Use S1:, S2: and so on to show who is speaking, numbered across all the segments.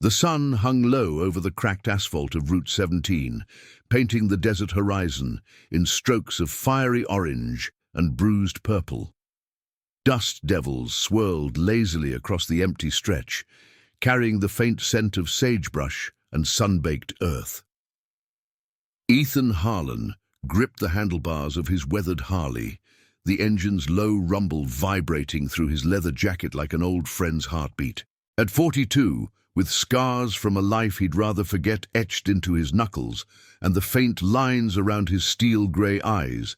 S1: The sun hung low over the cracked asphalt of Route 17, painting the desert horizon in strokes of fiery orange and bruised purple. Dust devils swirled lazily across the empty stretch, carrying the faint scent of sagebrush and sun-baked earth. Ethan Harlan gripped the handlebars of his weathered Harley, the engine's low rumble vibrating through his leather jacket like an old friend's heartbeat. At 42, with scars from a life he'd rather forget etched into his knuckles and the faint lines around his steel-grey eyes,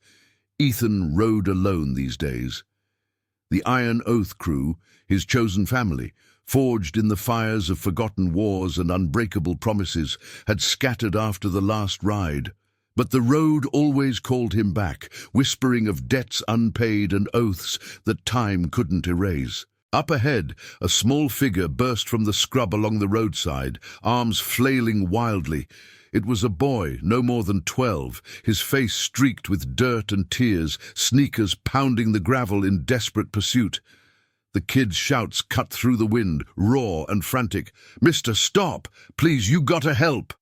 S1: Ethan rode alone these days. The Iron Oath crew, his chosen family, forged in the fires of forgotten wars and unbreakable promises, had scattered after the last ride. But the road always called him back, whispering of debts unpaid and oaths that time couldn't erase. Up ahead, a small figure burst from the scrub along the roadside, arms flailing wildly. It was a boy, no more than 12, his face streaked with dirt and tears, sneakers pounding the gravel in desperate pursuit. The kid's shouts cut through the wind, raw and frantic. "Mister, stop! Please, you gotta help!"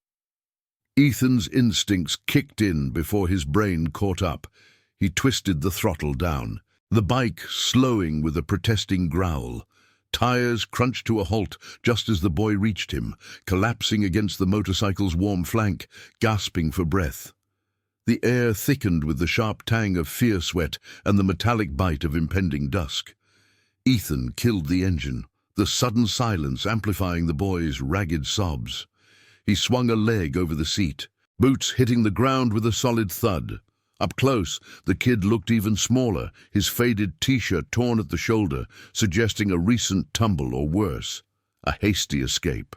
S1: Ethan's instincts kicked in before his brain caught up. He twisted the throttle down, the bike slowing with a protesting growl. Tires crunched to a halt just as the boy reached him, collapsing against the motorcycle's warm flank, gasping for breath. The air thickened with the sharp tang of fear sweat and the metallic bite of impending dusk. Ethan killed the engine, the sudden silence amplifying the boy's ragged sobs. He swung a leg over the seat, boots hitting the ground with a solid thud. Up close, the kid looked even smaller, his faded t-shirt torn at the shoulder, suggesting a recent tumble or worse, a hasty escape.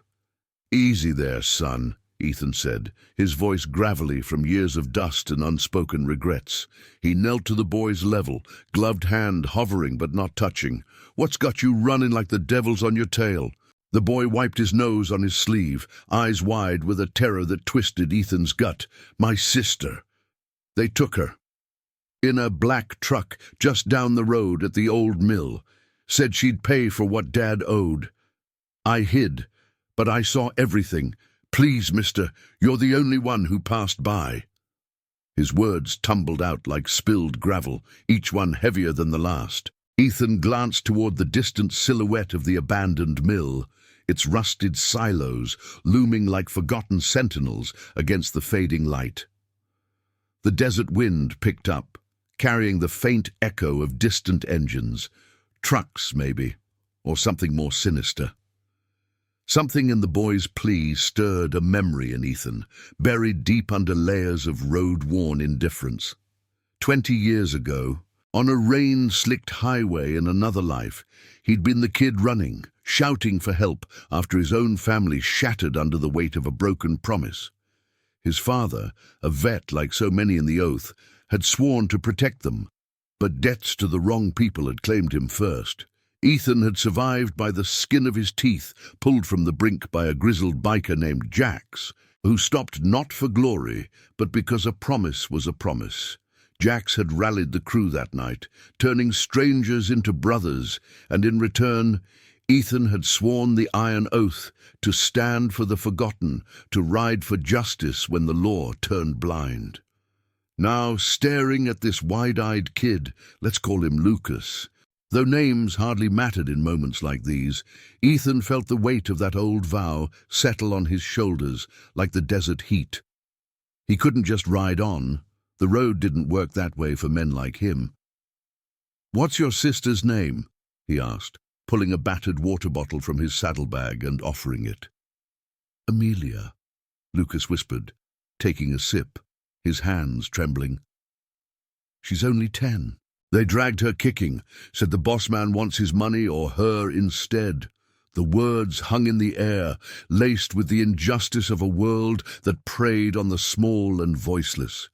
S1: "Easy there, son," Ethan said, his voice gravelly from years of dust and unspoken regrets. He knelt to the boy's level, gloved hand hovering but not touching. "What's got you running like the devil's on your tail?" The boy wiped his nose on his sleeve, eyes wide with a terror that twisted Ethan's gut. "My sister. They took her. In a black truck just down the road at the old mill. Said she'd pay for what Dad owed. I hid, but I saw everything. Please, mister, you're the only one who passed by." His words tumbled out like spilled gravel, each one heavier than the last. Ethan glanced toward the distant silhouette of the abandoned mill, its rusted silos looming like forgotten sentinels against the fading light. The desert wind picked up, carrying the faint echo of distant engines, trucks maybe, or something more sinister. Something in the boy's plea stirred a memory in Ethan, buried deep under layers of road-worn indifference. 20 years ago, on a rain-slicked highway in another life, he'd been the kid running, shouting for help after his own family shattered under the weight of a broken promise. His father, a vet like so many in the Oath, had sworn to protect them, but debts to the wrong people had claimed him first. Ethan had survived by the skin of his teeth, pulled from the brink by a grizzled biker named Jax, who stopped not for glory, but because a promise was a promise. Jax had rallied the crew that night, turning strangers into brothers, and in return, Ethan had sworn the Iron Oath to stand for the forgotten, to ride for justice when the law turned blind. Now, staring at this wide-eyed kid, let's call him Lucas, though names hardly mattered in moments like these, Ethan felt the weight of that old vow settle on his shoulders like the desert heat. He couldn't just ride on. The road didn't work that way for men like him. "What's your sister's name?" he asked, pulling a battered water bottle from his saddlebag and offering it. "Amelia," Lucas whispered, taking a sip, his hands trembling. "She's only 10. They dragged her kicking, said the boss man wants his money or her instead." The words hung in the air, laced with the injustice of a world that preyed on the small and voiceless.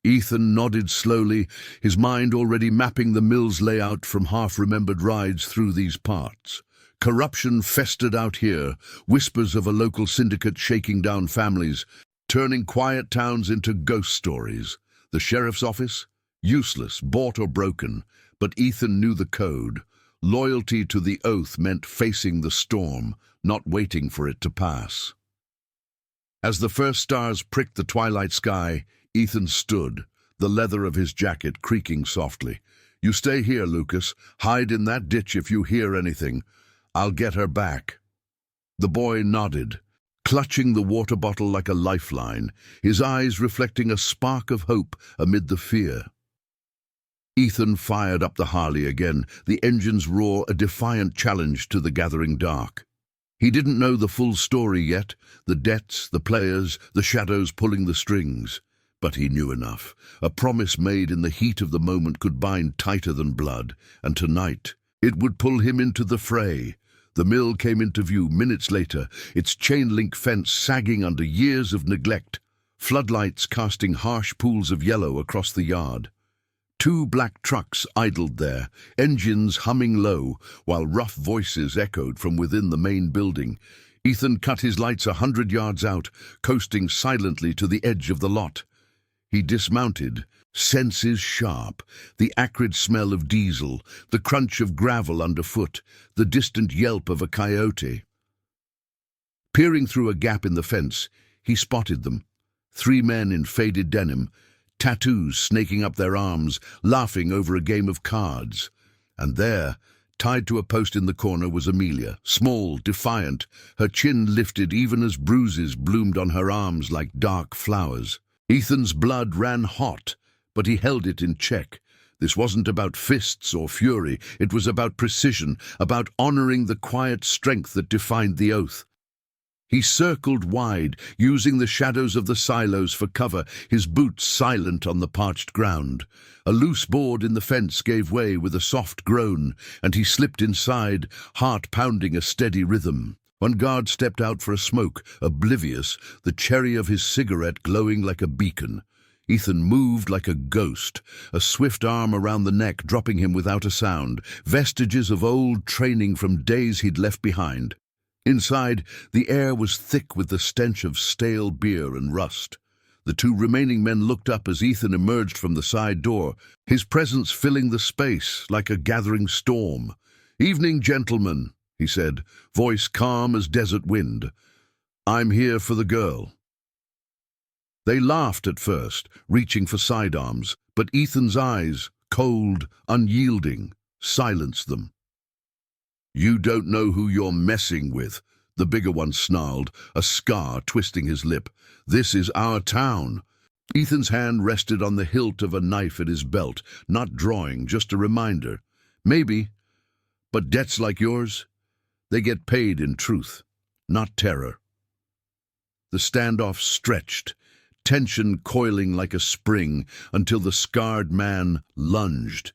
S1: Ethan nodded slowly, his mind already mapping the mill's layout from half-remembered rides through these parts. Corruption festered out here, whispers of a local syndicate shaking down families, turning quiet towns into ghost stories. The sheriff's office? Useless, bought or broken, but Ethan knew the code. Loyalty to the oath meant facing the storm, not waiting for it to pass. As the first stars pricked the twilight sky, Ethan stood, the leather of his jacket creaking softly. "You stay here, Lucas. Hide in that ditch if you hear anything. I'll get her back." The boy nodded, clutching the water bottle like a lifeline, his eyes reflecting a spark of hope amid the fear. Ethan fired up the Harley again, the engine's roar a defiant challenge to the gathering dark. He didn't know the full story yet, the debts, the players, the shadows pulling the strings. But he knew enough. A promise made in the heat of the moment could bind tighter than blood, and tonight it would pull him into the fray. The mill came into view minutes later, its chain-link fence sagging under years of neglect, floodlights casting harsh pools of yellow across the yard. Two black trucks idled there, engines humming low, while rough voices echoed from within the main building. Ethan cut his lights 100 yards out, coasting silently to the edge of the lot. He dismounted, senses sharp, the acrid smell of diesel, the crunch of gravel underfoot, the distant yelp of a coyote. Peering through a gap in the fence, he spotted them. 3 men in faded denim, tattoos snaking up their arms, laughing over a game of cards. And there, tied to a post in the corner, was Amelia, small, defiant, her chin lifted even as bruises bloomed on her arms like dark flowers. Ethan's blood ran hot, but he held it in check. This wasn't about fists or fury, it was about precision, about honoring the quiet strength that defined the oath. He circled wide, using the shadows of the silos for cover, his boots silent on the parched ground. A loose board in the fence gave way with a soft groan, and he slipped inside, heart pounding a steady rhythm. One guard stepped out for a smoke, oblivious, the cherry of his cigarette glowing like a beacon. Ethan moved like a ghost, a swift arm around the neck dropping him without a sound, vestiges of old training from days he'd left behind. Inside, the air was thick with the stench of stale beer and rust. The 2 remaining men looked up as Ethan emerged from the side door, his presence filling the space like a gathering storm. "Evening, gentlemen," he said, voice calm as desert wind. "I'm here for the girl." They laughed at first, reaching for sidearms, but Ethan's eyes, cold, unyielding, silenced them. "You don't know who you're messing with," the bigger one snarled, a scar twisting his lip. "This is our town." Ethan's hand rested on the hilt of a knife at his belt, not drawing, just a reminder. "Maybe, but debts like yours, they get paid in truth, not terror." The standoff stretched, tension coiling like a spring, until the scarred man lunged.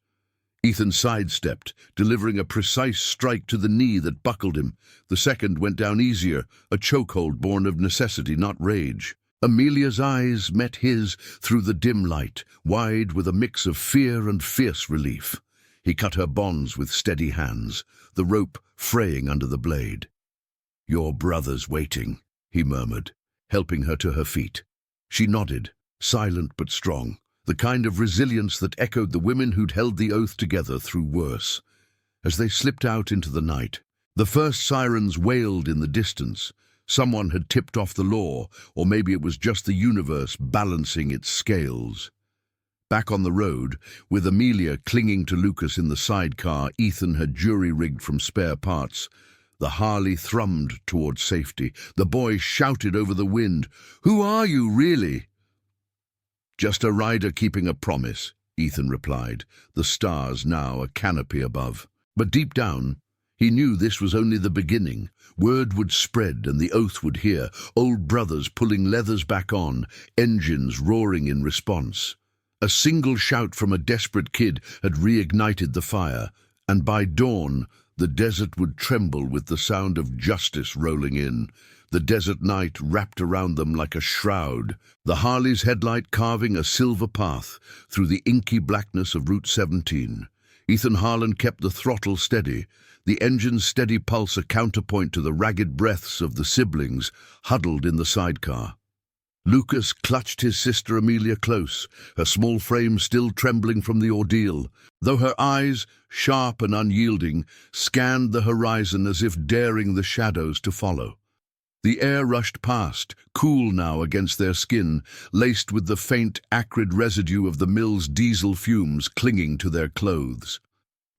S1: Ethan sidestepped, delivering a precise strike to the knee that buckled him. The second went down easier, a chokehold born of necessity, not rage. Amelia's eyes met his through the dim light, wide with a mix of fear and fierce relief. He cut her bonds with steady hands, the rope fraying under the blade. "Your brother's waiting," he murmured, helping her to her feet. She nodded, silent but strong, the kind of resilience that echoed the women who'd held the oath together through worse. As they slipped out into the night, the first sirens wailed in the distance. Someone had tipped off the law, or maybe it was just the universe balancing its scales. Back on the road, with Amelia clinging to Lucas in the sidecar Ethan had jury-rigged from spare parts, the Harley thrummed toward safety. The boy shouted over the wind, "Who are you, really?" "Just a rider keeping a promise," Ethan replied, the stars now a canopy above. But deep down, he knew this was only the beginning. Word would spread and the oath would hear, old brothers pulling leathers back on, engines roaring in response. A single shout from a desperate kid had reignited the fire, and by dawn, the desert would tremble with the sound of justice rolling in. The desert night wrapped around them like a shroud, the Harley's headlight carving a silver path through the inky blackness of Route 17. Ethan Harlan kept the throttle steady, the engine's steady pulse a counterpoint to the ragged breaths of the siblings huddled in the sidecar. Lucas clutched his sister Amelia close, her small frame still trembling from the ordeal, though her eyes, sharp and unyielding, scanned the horizon as if daring the shadows to follow. The air rushed past, cool now against their skin, laced with the faint, acrid residue of the mill's diesel fumes clinging to their clothes.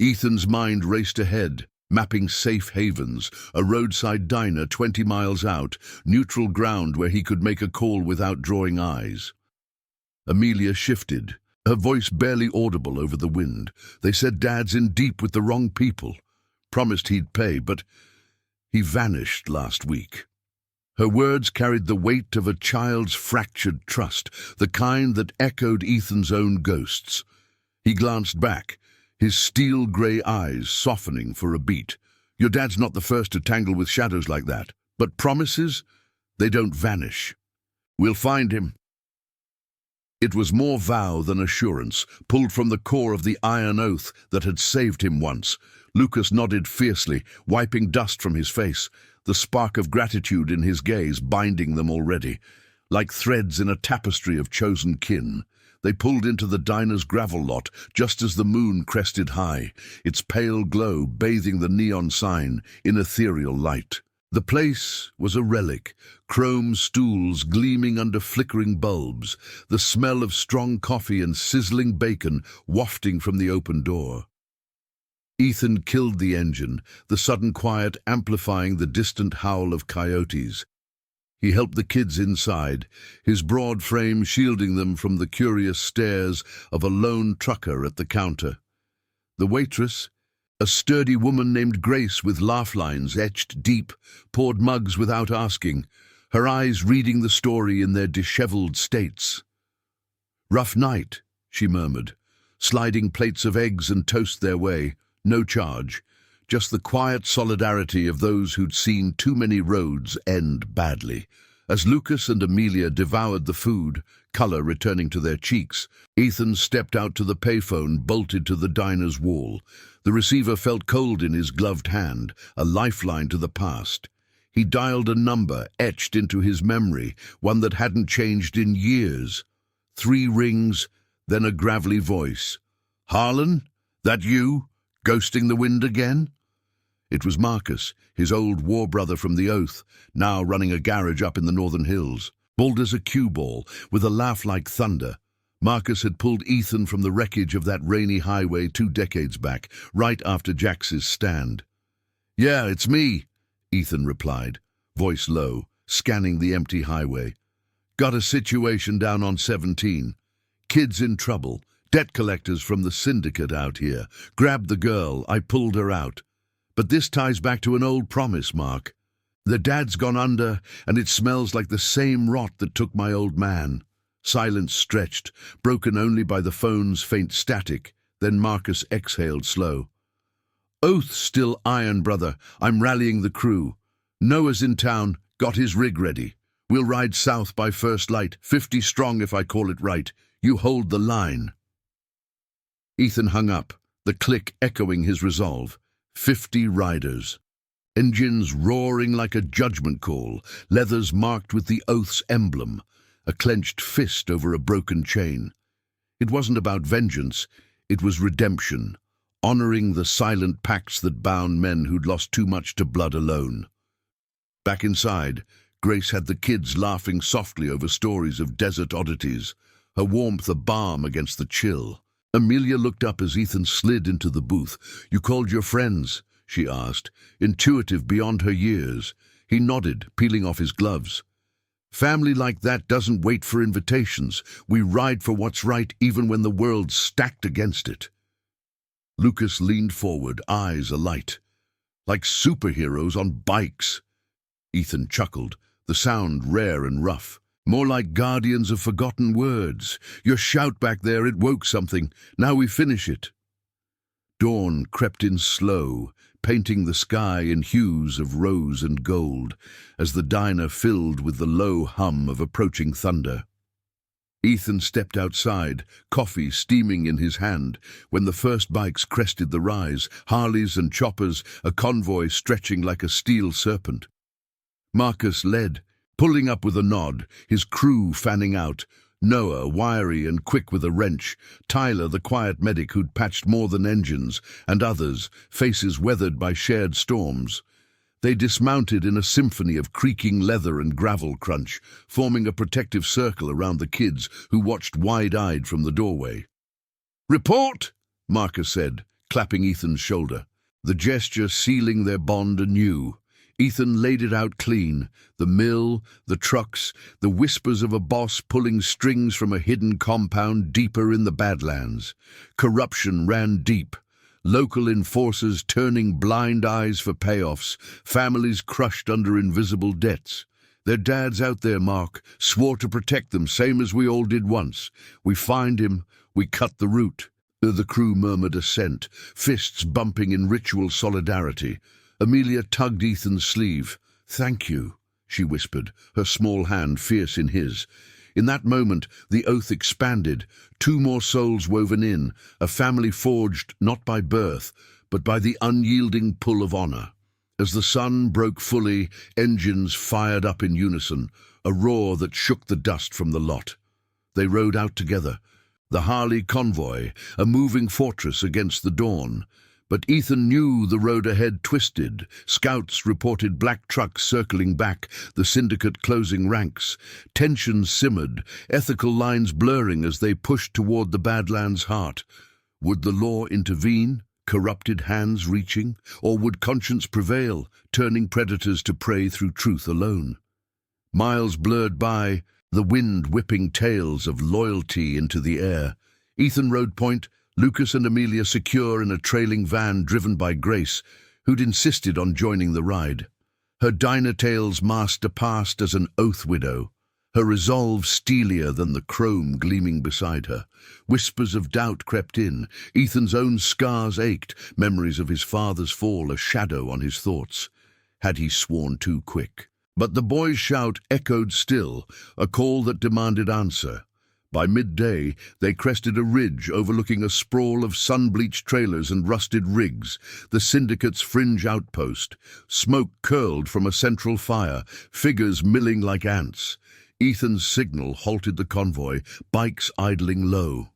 S1: Ethan's mind raced ahead, mapping safe havens, a roadside diner 20 miles out, neutral ground where he could make a call without drawing eyes. Amelia shifted, her voice barely audible over the wind. They said Dad's in deep with the wrong people. Promised he'd pay, but he vanished last week. Her words carried the weight of a child's fractured trust, the kind that echoed Ethan's own ghosts. He glanced back, his steel-grey eyes softening for a beat. Your dad's not the first to tangle with shadows like that, but promises, they don't vanish. We'll find him. It was more vow than assurance, pulled from the core of the iron oath that had saved him once. Lucas nodded fiercely, wiping dust from his face, the spark of gratitude in his gaze binding them already. Like threads in a tapestry of chosen kin, they pulled into the diner's gravel lot just as the moon crested high, its pale glow bathing the neon sign in ethereal light. The place was a relic, chrome stools gleaming under flickering bulbs, the smell of strong coffee and sizzling bacon wafting from the open door. Ethan killed the engine, the sudden quiet amplifying the distant howl of coyotes. He helped the kids inside, his broad frame shielding them from the curious stares of a lone trucker at the counter. The waitress, a sturdy woman named Grace with laugh lines etched deep, poured mugs without asking, her eyes reading the story in their disheveled states. "Rough night," she murmured, sliding plates of eggs and toast their way. No charge, just the quiet solidarity of those who'd seen too many roads end badly. As Lucas and Amelia devoured the food, color returning to their cheeks, Ethan stepped out to the payphone bolted to the diner's wall. The receiver felt cold in his gloved hand, a lifeline to the past. He dialed a number etched into his memory, one that hadn't changed in years. 3 rings, then a gravelly voice. "Harlan? That you? Ghosting the wind again?" It was Marcus, his old war brother from the Oath, now running a garage up in the northern hills. Bald as a cue ball, with a laugh like thunder, Marcus had pulled Ethan from the wreckage of that rainy highway 2 decades back, right after Jax's stand. "Yeah, it's me," Ethan replied, voice low, scanning the empty highway. "Got a situation down on 17. Kids in trouble. Debt collectors from the syndicate out here. Grabbed the girl, I pulled her out. But this ties back to an old promise, Mark. The dad's gone under, and it smells like the same rot that took my old man." Silence stretched, broken only by the phone's faint static. Then Marcus exhaled slow. "Oath still iron, brother. I'm rallying the crew. Noah's in town, got his rig ready. We'll ride south by first light, 50 strong if I call it right. You hold the line." Ethan hung up, the click echoing his resolve. 50 riders. Engines roaring like a judgment call, leathers marked with the Oath's emblem, a clenched fist over a broken chain. It wasn't about vengeance, it was redemption, honoring the silent pacts that bound men who'd lost too much to blood alone. Back inside, Grace had the kids laughing softly over stories of desert oddities, her warmth a balm against the chill. Amelia looked up as Ethan slid into the booth. "You called your friends?" she asked, intuitive beyond her years. He nodded, peeling off his gloves. "Family like that doesn't wait for invitations. We ride for what's right even when the world's stacked against it." Lucas leaned forward, eyes alight. "Like superheroes on bikes." Ethan chuckled, the sound rare and rough. "More like guardians of forgotten words. Your shout back there, it woke something. Now we finish it." Dawn crept in slow, painting the sky in hues of rose and gold, as the diner filled with the low hum of approaching thunder. Ethan stepped outside, coffee steaming in his hand, when the first bikes crested the rise, Harleys and choppers, a convoy stretching like a steel serpent. Marcus led, Pulling up with a nod, his crew fanning out. Noah, wiry and quick with a wrench, Tyler, the quiet medic who'd patched more than engines, and others, faces weathered by shared storms. They dismounted in a symphony of creaking leather and gravel crunch, forming a protective circle around the kids who watched wide-eyed from the doorway. "Report!" Marcus said, clapping Ethan's shoulder, the gesture sealing their bond anew. Ethan laid it out clean, the mill, the trucks, the whispers of a boss pulling strings from a hidden compound deeper in the Badlands. Corruption ran deep. Local enforcers turning blind eyes for payoffs, families crushed under invisible debts. Their dad's out there, Mark, swore to protect them, same as we all did once. We find him, we cut the route. The crew murmured assent, fists bumping in ritual solidarity. Amelia tugged Ethan's sleeve. "Thank you," she whispered, her small hand fierce in his. In that moment, the oath expanded, 2 more souls woven in, a family forged not by birth, but by the unyielding pull of honor. As the sun broke fully, engines fired up in unison, a roar that shook the dust from the lot. They rode out together, the Harley convoy, a moving fortress against the dawn. But Ethan knew the road ahead twisted. Scouts reported black trucks circling back, the syndicate closing ranks. Tensions simmered, ethical lines blurring as they pushed toward the Badlands' heart. Would the law intervene, corrupted hands reaching? Or would conscience prevail, turning predators to prey through truth alone? Miles blurred by, the wind whipping tales of loyalty into the air. Ethan rode point, Lucas and Amelia secure in a trailing van driven by Grace, who'd insisted on joining the ride. Her diner tales masked a past as an oath widow, her resolve steelier than the chrome gleaming beside her. Whispers of doubt crept in. Ethan's own scars ached, memories of his father's fall a shadow on his thoughts. Had he sworn too quick? But the boy's shout echoed still, a call that demanded answer. By midday, they crested a ridge overlooking a sprawl of sun-bleached trailers and rusted rigs, the syndicate's fringe outpost. Smoke curled from a central fire, figures milling like ants. Ethan's signal halted the convoy, bikes idling low.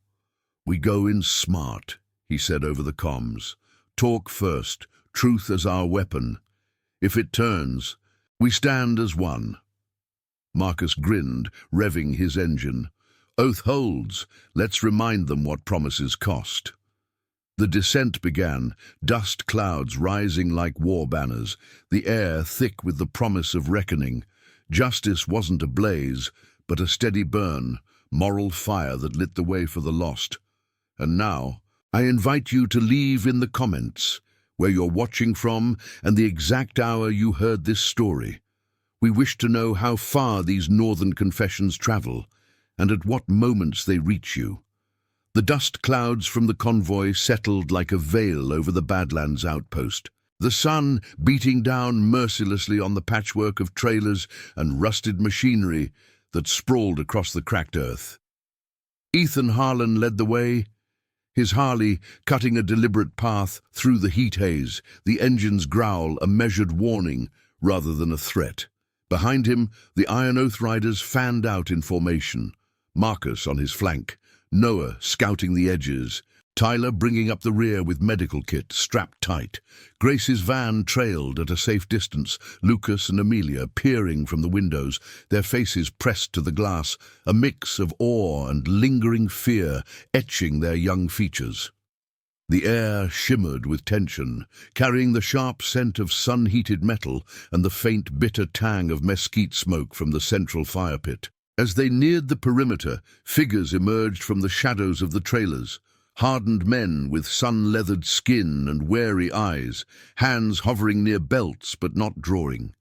S1: "We go in smart," he said over the comms. "Talk first, truth as our weapon. If it turns, we stand as one." Marcus grinned, revving his engine. "Oath holds. Let's remind them what promises cost." The descent began, dust clouds rising like war banners, the air thick with the promise of reckoning. Justice wasn't ablaze, but a steady burn, moral fire that lit the way for the lost. And now, I invite you to leave in the comments where you're watching from and the exact hour you heard this story. We wish to know how far these northern confessions travel, and at what moments they reach you. The dust clouds from the convoy settled like a veil over the Badlands outpost, the sun beating down mercilessly on the patchwork of trailers and rusted machinery that sprawled across the cracked earth. Ethan Harlan led the way, his Harley cutting a deliberate path through the heat haze, the engine's growl a measured warning rather than a threat. Behind him, the Iron Oath riders fanned out in formation, Marcus on his flank, Noah scouting the edges, Tyler bringing up the rear with medical kit strapped tight. Grace's van trailed at a safe distance, Lucas and Amelia peering from the windows, their faces pressed to the glass, a mix of awe and lingering fear etching their young features. The air shimmered with tension, carrying the sharp scent of sun-heated metal and the faint, bitter tang of mesquite smoke from the central fire pit. As they neared the perimeter, figures emerged from the shadows of the trailers, hardened men with sun-leathered skin and wary eyes, hands hovering near belts but not drawing.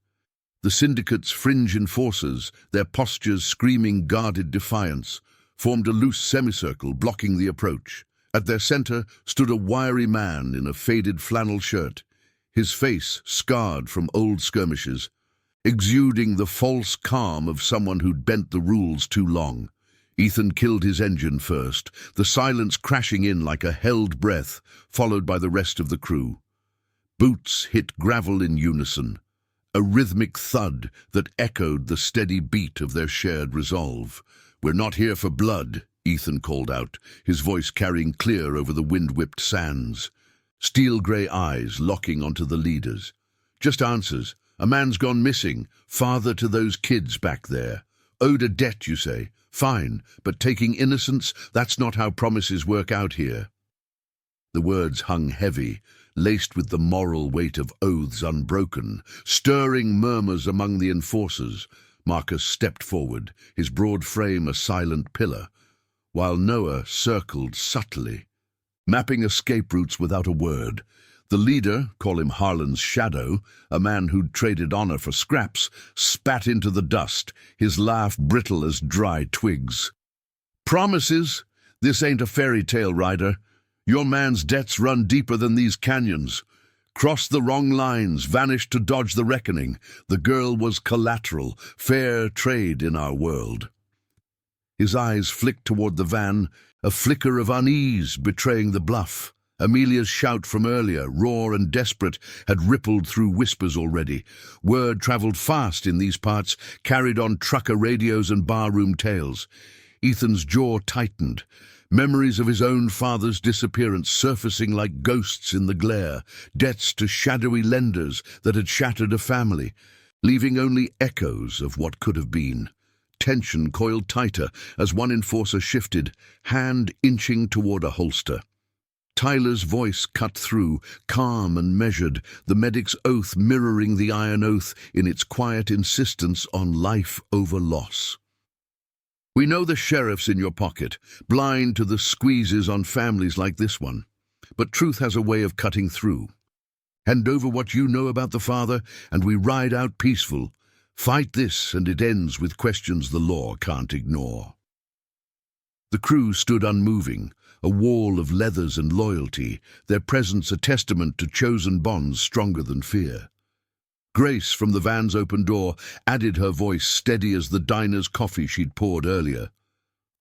S1: The syndicate's fringe enforcers, their postures screaming guarded defiance, formed a loose semicircle blocking the approach. At their center stood a wiry man in a faded flannel shirt, his face scarred from old skirmishes, exuding the false calm of someone who'd bent the rules too long. Ethan killed his engine first, the silence crashing in like a held breath, followed by the rest of the crew. Boots hit gravel in unison. a rhythmic thud that echoed the steady beat of their shared resolve. "We're not here for blood," Ethan called out, his voice carrying clear over the wind-whipped sands. Steel-grey eyes locking onto the leaders. "Just answers. A man's gone missing, father to those kids back there. Owed a debt, you say? Fine, but taking innocence, that's not how promises work out here." The words hung heavy, laced with the moral weight of oaths unbroken, stirring murmurs among the enforcers. Marcus stepped forward, his broad frame a silent pillar, while Noah circled subtly, mapping escape routes without a word. The leader, call him Harlan's shadow, a man who'd traded honor for scraps, spat into the dust, his laugh brittle as dry twigs. "Promises? This ain't a fairy tale, Ryder. Your man's debts run deeper than these canyons. Crossed the wrong lines, vanished to dodge the reckoning. The girl was collateral, fair trade in our world." His eyes flicked toward the van, a flicker of unease betraying the bluff. Amelia's shout from earlier, raw and desperate, had rippled through whispers already. Word traveled fast in these parts, carried on trucker radios and barroom tales. Ethan's jaw tightened, memories of his own father's disappearance surfacing like ghosts in the glare, debts to shadowy lenders that had shattered a family, leaving only echoes of what could have been. Tension coiled tighter as one enforcer shifted, hand inching toward a holster. Tyler's voice cut through, calm and measured, the medic's oath mirroring the iron oath in its quiet insistence on life over loss. "We know the sheriff's in your pocket, blind to the squeezes on families like this one. But truth has a way of cutting through. Hand over what you know about the father, and we ride out peaceful. Fight this, and it ends with questions the law can't ignore." The crew stood unmoving, a wall of leathers and loyalty, their presence a testament to chosen bonds stronger than fear. Grace, from the van's open door, added her voice steady as the diner's coffee she'd poured earlier.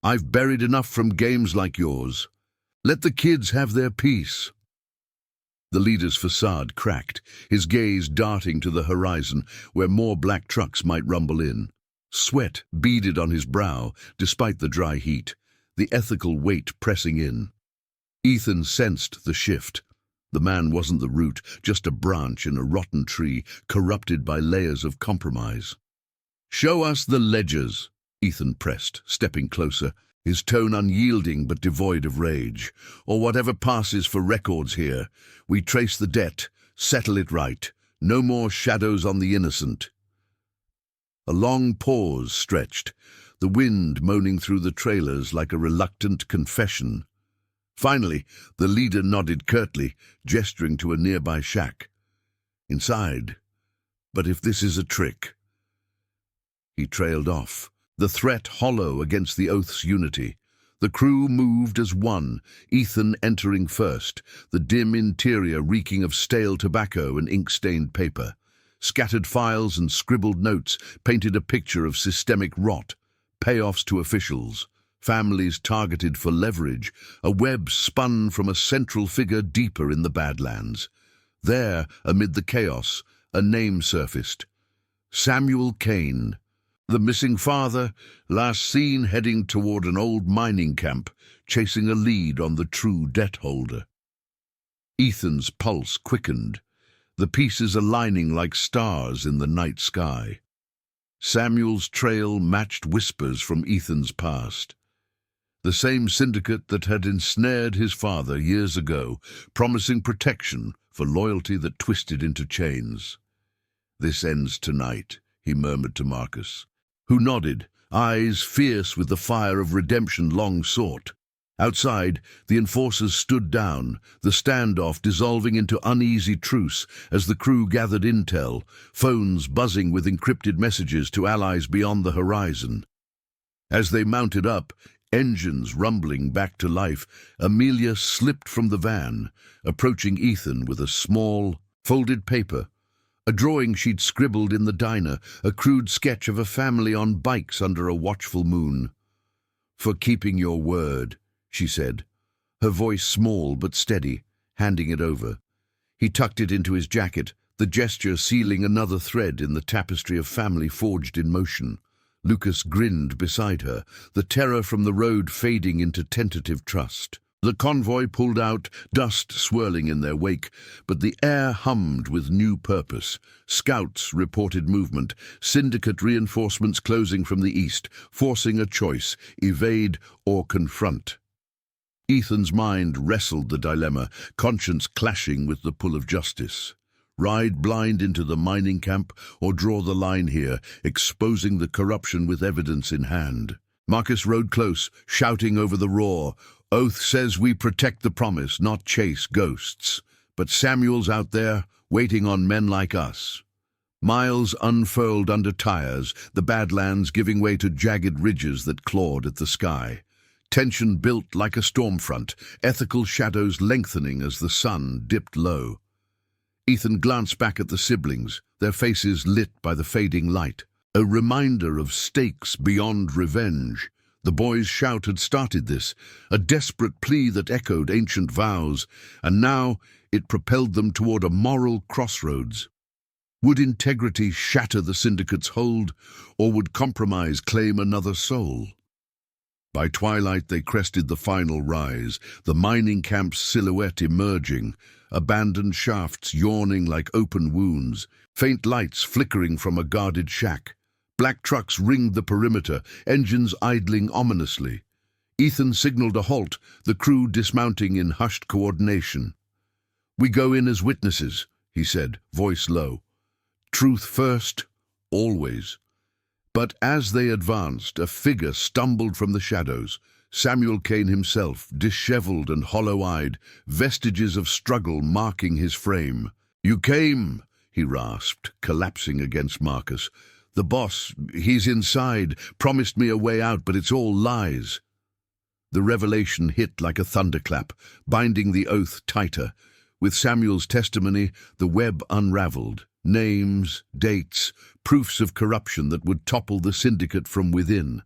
S1: "I've buried enough from games like yours. Let the kids have their peace." The leader's facade cracked, his gaze darting to the horizon where more black trucks might rumble in. Sweat beaded on his brow despite the dry heat, the ethical weight pressing in. Ethan sensed the shift. The man wasn't the root, just a branch in a rotten tree, corrupted by layers of compromise. "Show us the ledgers," Ethan pressed, stepping closer, his tone unyielding but devoid of rage. "Or whatever passes for records here. We trace the debt, settle it right. No more shadows on the innocent." A long pause stretched, the wind moaning through the trailers like a reluctant confession. Finally, the leader nodded curtly, gesturing to a nearby shack. "Inside. But if this is a trick—" He trailed off, the threat hollow against the oath's unity. The crew moved as one, Ethan entering first, the dim interior reeking of stale tobacco and ink-stained paper. Scattered files and scribbled notes painted a picture of systemic rot, payoffs to officials, families targeted for leverage, a web spun from a central figure deeper in the Badlands. There, amid the chaos, a name surfaced. Samuel Kane, the missing father, last seen heading toward an old mining camp, chasing a lead on the true debt holder. Ethan's pulse quickened, the pieces aligning like stars in the night sky. Samuel's trail matched whispers from Ethan's past. The same syndicate that had ensnared his father years ago, promising protection for loyalty that twisted into chains. "This ends tonight," he murmured to Marcus, who nodded, eyes fierce with the fire of redemption long sought. Outside, the enforcers stood down, the standoff dissolving into uneasy truce as the crew gathered intel, phones buzzing with encrypted messages to allies beyond the horizon. As they mounted up, engines rumbling back to life, Amelia slipped from the van, approaching Ethan with a small, folded paper, a drawing she'd scribbled in the diner, a crude sketch of a family on bikes under a watchful moon. "For keeping your word," she said, her voice small but steady, handing it over. He tucked it into his jacket, the gesture sealing another thread in the tapestry of family forged in motion. Lucas grinned beside her, the terror from the road fading into tentative trust. The convoy pulled out, dust swirling in their wake, but the air hummed with new purpose. Scouts reported movement, syndicate reinforcements closing from the east, forcing a choice, evade or confront. Ethan's mind wrestled the dilemma, conscience clashing with the pull of justice. Ride blind into the mining camp or draw the line here, exposing the corruption with evidence in hand. Marcus rode close, shouting over the roar. Oath says we protect the promise, not chase ghosts. But Samuel's out there, waiting on men like us. Miles unfurled under tires, the Badlands giving way to jagged ridges that clawed at the sky. Tension built like a storm front, ethical shadows lengthening as the sun dipped low. Ethan glanced back at the siblings, their faces lit by the fading light. A reminder of stakes beyond revenge. The boys' shout had started this, a desperate plea that echoed ancient vows, and now it propelled them toward a moral crossroads. Would integrity shatter the syndicate's hold, or would compromise claim another soul? By twilight they crested the final rise, the mining camp's silhouette emerging, abandoned shafts yawning like open wounds, faint lights flickering from a guarded shack. Black trucks ringed the perimeter, engines idling ominously. Ethan signaled a halt, the crew dismounting in hushed coordination. "We go in as witnesses," he said, voice low. "Truth first, always." But as they advanced, a figure stumbled from the shadows. Samuel Kane himself, disheveled and hollow-eyed, vestiges of struggle marking his frame. "You came," he rasped, collapsing against Marcus. "The boss, he's inside, promised me a way out, but it's all lies." The revelation hit like a thunderclap, binding the oath tighter. With Samuel's testimony, the web unraveled. Names, dates, proofs of corruption that would topple the syndicate from within.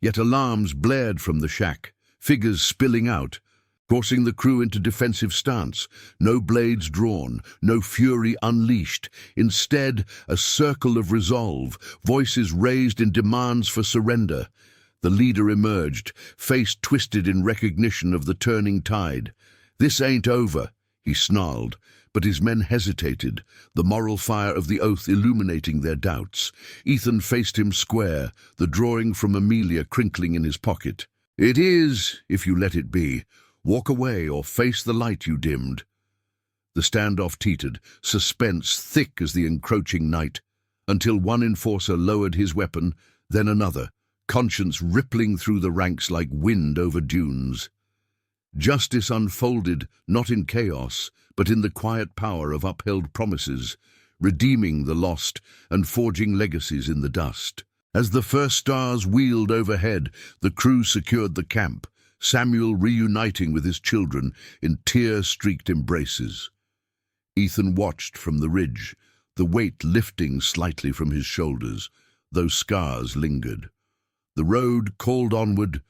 S1: Yet alarms blared from the shack, figures spilling out, forcing the crew into defensive stance. No blades drawn, no fury unleashed. Instead, a circle of resolve, voices raised in demands for surrender. The leader emerged, face twisted in recognition of the turning tide. "This ain't over," he snarled, but his men hesitated, the moral fire of the oath illuminating their doubts. Ethan faced him square, the drawing from Amelia crinkling in his pocket. "It is, if you let it be. Walk away or face the light you dimmed." The standoff teetered, suspense thick as the encroaching night, until one enforcer lowered his weapon, then another, conscience rippling through the ranks like wind over dunes. Justice unfolded, not in chaos, but in the quiet power of upheld promises, redeeming the lost and forging legacies in the dust. As the first stars wheeled overhead, the crew secured the camp, Samuel reuniting with his children in tear-streaked embraces. Ethan watched from the ridge, the weight lifting slightly from his shoulders, though scars lingered. The road called onward,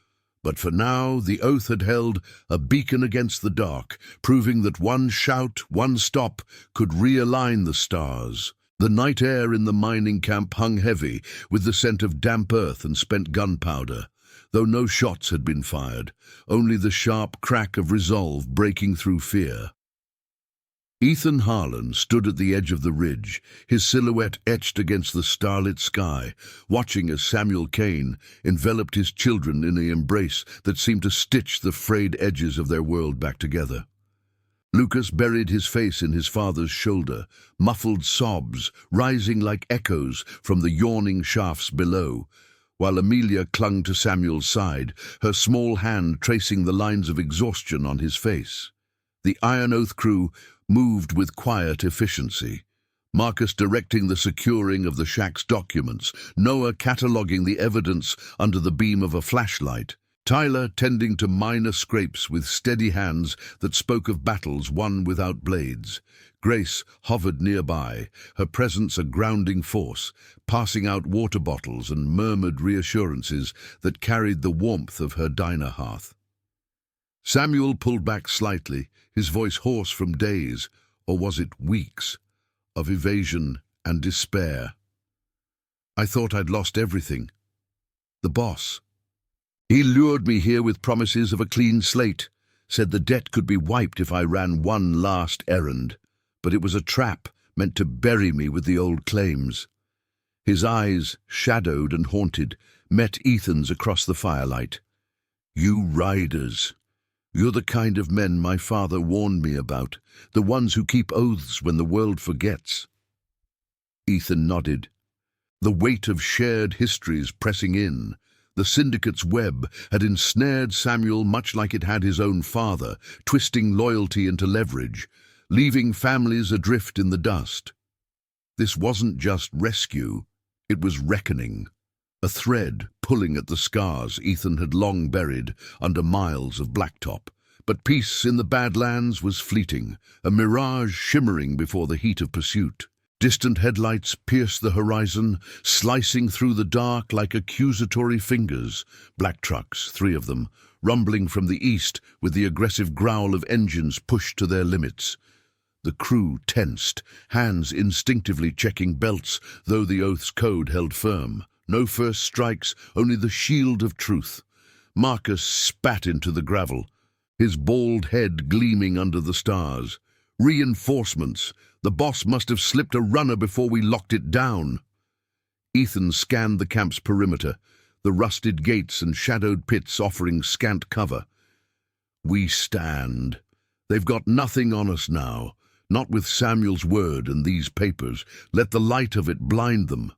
S1: but for now the oath had held a beacon against the dark, proving that one shout, one stop, could realign the stars. The night air in the mining camp hung heavy, with the scent of damp earth and spent gunpowder, though no shots had been fired, only the sharp crack of resolve breaking through fear. Ethan Harlan stood at the edge of the ridge, his silhouette etched against the starlit sky, watching as Samuel Kane enveloped his children in an embrace that seemed to stitch the frayed edges of their world back together. Lucas buried his face in his father's shoulder, muffled sobs rising like echoes from the yawning shafts below, while Amelia clung to Samuel's side, her small hand tracing the lines of exhaustion on his face. The Iron Oath crew moved with quiet efficiency, Marcus directing the securing of the shack's documents, Noah cataloguing the evidence under the beam of a flashlight, Tyler tending to minor scrapes with steady hands that spoke of battles won without blades. Grace hovered nearby, her presence a grounding force, passing out water bottles and murmured reassurances that carried the warmth of her diner hearth. Samuel pulled back slightly, his voice hoarse from days, or was it weeks, of evasion and despair. I thought I'd lost everything. The boss. He lured me here with promises of a clean slate, said the debt could be wiped if I ran one last errand. But it was a trap meant to bury me with the old claims. His eyes, shadowed and haunted, met Ethan's across the firelight. You riders. You're the kind of men my father warned me about, the ones who keep oaths when the world forgets. Ethan nodded. The weight of shared histories pressing in. The syndicate's web had ensnared Samuel much like it had his own father, twisting loyalty into leverage, leaving families adrift in the dust. This wasn't just rescue, it was reckoning. A thread pulling at the scars Ethan had long buried under miles of blacktop. But peace in the Badlands was fleeting, a mirage shimmering before the heat of pursuit. Distant headlights pierced the horizon, slicing through the dark like accusatory fingers. Black trucks, 3 of them, rumbling from the east with the aggressive growl of engines pushed to their limits. The crew tensed, hands instinctively checking belts, though the oath's code held firm. No first strikes, only the shield of truth. Marcus spat into the gravel, his bald head gleaming under the stars. Reinforcements. The boss must have slipped a runner before we locked it down. Ethan scanned the camp's perimeter, the rusted gates and shadowed pits offering scant cover. We stand. They've got nothing on us now. Not with Samuel's word and these papers. Let the light of it blind them.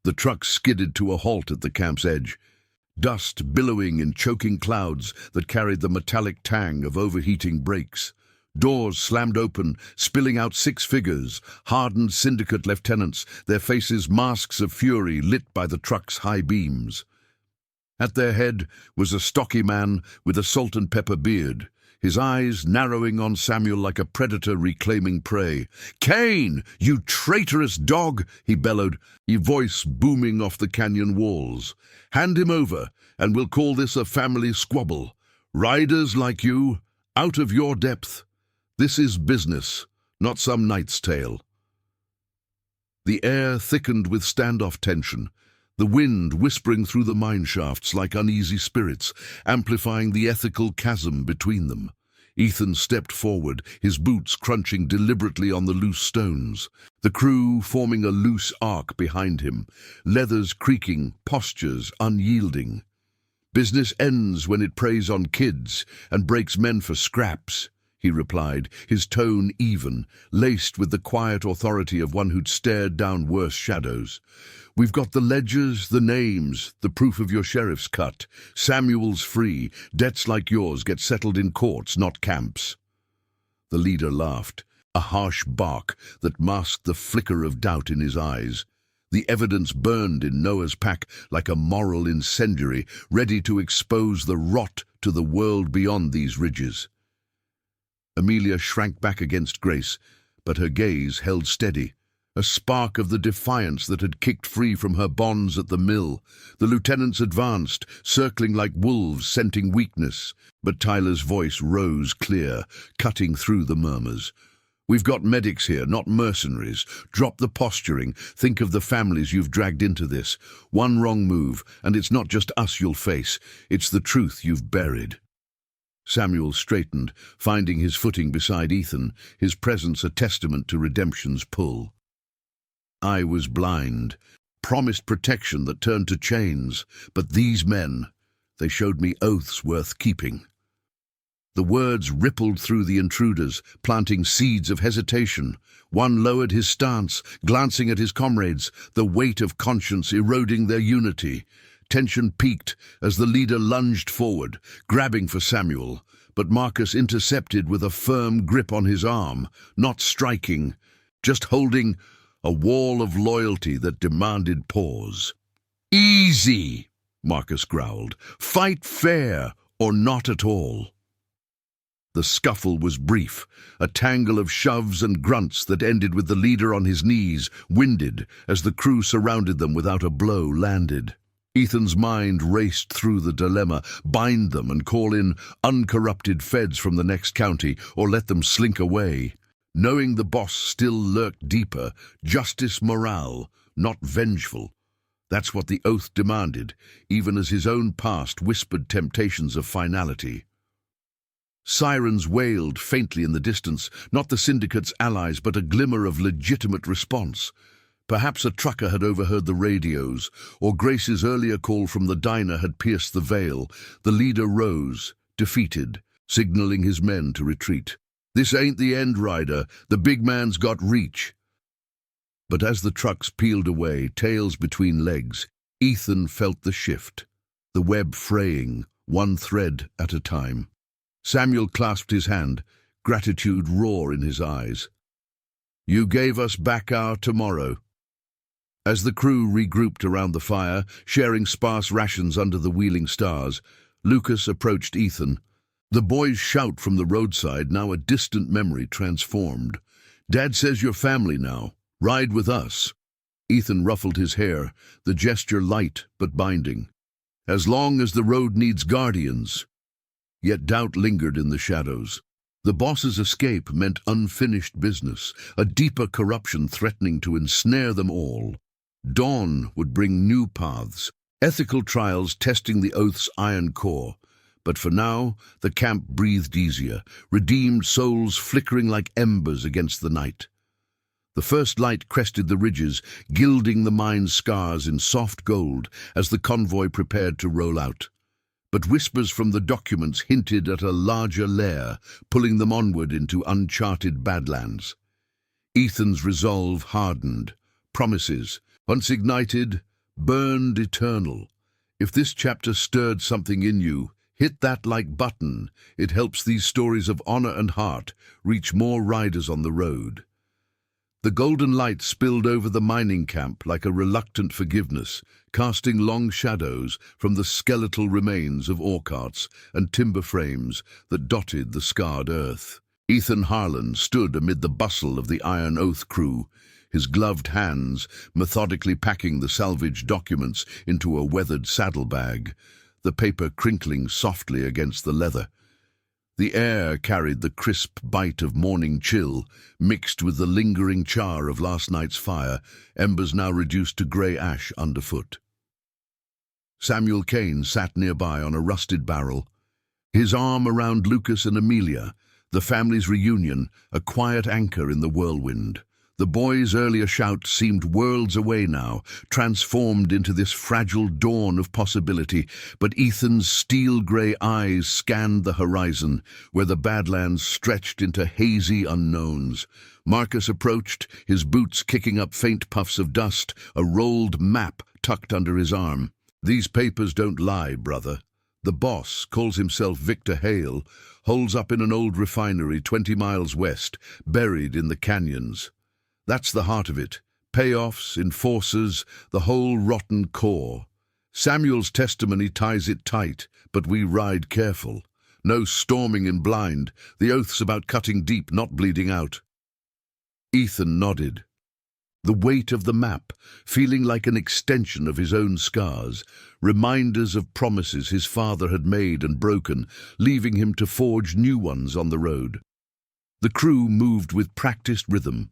S1: The truck skidded to a halt at the camp's edge, dust billowing in choking clouds that carried the metallic tang of overheating brakes. Doors slammed open, spilling out 6 figures, hardened syndicate lieutenants, their faces masks of fury lit by the truck's high beams. At their head was a stocky man with a salt and pepper beard, his eyes narrowing on Samuel like a predator reclaiming prey. "Cain, you traitorous dog!" he bellowed, his voice booming off the canyon walls. "Hand him over, and we'll call this a family squabble. Riders like you, out of your depth. This is business, not some knight's tale." The air thickened with standoff tension, the wind whispering through the mine shafts like uneasy spirits, amplifying the ethical chasm between them. Ethan stepped forward, his boots crunching deliberately on the loose stones, the crew forming a loose arc behind him, leathers creaking, postures unyielding. "Business ends when it preys on kids and breaks men for scraps," he replied, his tone even, laced with the quiet authority of one who'd stared down worse shadows. "We've got the ledgers, the names, the proof of your sheriff's cut. Samuel's free. Debts like yours get settled in courts, not camps." The leader laughed, a harsh bark that masked the flicker of doubt in his eyes. The evidence burned in Noah's pack like a moral incendiary, ready to expose the rot to the world beyond these ridges. Amelia shrank back against Grace, but her gaze held steady, a spark of the defiance that had kicked free from her bonds at the mill. The lieutenants advanced, circling like wolves scenting weakness, but Tyler's voice rose clear, cutting through the murmurs. "We've got medics here, not mercenaries. Drop the posturing. Think of the families you've dragged into this. One wrong move, and it's not just us you'll face. It's the truth you've buried." Samuel straightened, finding his footing beside Ethan, his presence a testament to redemption's pull. I was blind, promised protection that turned to chains, but these men, they showed me oaths worth keeping. The words rippled through the intruders, planting seeds of hesitation. One lowered his stance, glancing at his comrades, the weight of conscience eroding their unity. Tension peaked as the leader lunged forward, grabbing for Samuel, but Marcus intercepted with a firm grip on his arm, not striking, just holding a wall of loyalty that demanded pause. "Easy," Marcus growled. "Fight fair or not at all." The scuffle was brief, a tangle of shoves and grunts that ended with the leader on his knees, winded, as the crew surrounded them without a blow landed. Ethan's mind raced through the dilemma: bind them and call in uncorrupted feds from the next county, or let them slink away. knowing the boss still lurked deeper, justice morale, not vengeful. That's what the oath demanded, even as his own past whispered temptations of finality. Sirens wailed faintly in the distance, not the syndicate's allies, but a glimmer of legitimate response. Perhaps a trucker had overheard the radios, or Grace's earlier call from the diner had pierced the veil. The leader rose, defeated, signaling his men to retreat. "This ain't the end, Ryder. The big man's got reach." But as the trucks peeled away, tails between legs, Ethan felt the shift, the web fraying, one thread at a time. Samuel clasped his hand, gratitude raw in his eyes. "You gave us back our tomorrow." As the crew regrouped around the fire, sharing sparse rations under the wheeling stars, Lucas approached Ethan. The boy's shout from the roadside, now a distant memory transformed. "Dad says you're family now. Ride with us." Ethan ruffled his hair, the gesture light but binding. "As long as the road needs guardians." Yet doubt lingered in the shadows. The boss's escape meant unfinished business, a deeper corruption threatening to ensnare them all. Dawn would bring new paths, ethical trials testing the oath's iron core. But for now, the camp breathed easier, redeemed souls flickering like embers against the night. The first light crested the ridges, gilding the mine's scars in soft gold as the convoy prepared to roll out. But whispers from the documents hinted at a larger lair, pulling them onward into uncharted badlands. Ethan's resolve hardened. Promises, once ignited, burned eternal. If this chapter stirred something in you, hit that like button. It helps these stories of honor and heart reach more riders on the road. The golden light spilled over the mining camp like a reluctant forgiveness, casting long shadows from the skeletal remains of ore carts and timber frames that dotted the scarred earth. Ethan Harlan stood amid the bustle of the Iron Oath crew, his gloved hands methodically packing the salvaged documents into a weathered saddlebag, the paper crinkling softly against the leather. The air carried the crisp bite of morning chill, mixed with the lingering char of last night's fire, embers now reduced to grey ash underfoot. Samuel Kane sat nearby on a rusted barrel, his arm around Lucas and Amelia, the family's reunion, a quiet anchor in the whirlwind. The boy's earlier shout seemed worlds away now, transformed into this fragile dawn of possibility, but Ethan's steel-grey eyes scanned the horizon, where the Badlands stretched into hazy unknowns. Marcus approached, his boots kicking up faint puffs of dust, a rolled map tucked under his arm. "These papers don't lie, brother. The boss calls himself Victor Hale, holds up in an old refinery 20 miles west, buried in the canyons. That's the heart of it. Payoffs, enforcers, the whole rotten core. Samuel's testimony ties it tight, but we ride careful. No storming in blind. The oath's about cutting deep, not bleeding out." Ethan nodded. The weight of the map, feeling like an extension of his own scars, reminders of promises his father had made and broken, leaving him to forge new ones on the road. The crew moved with practiced rhythm.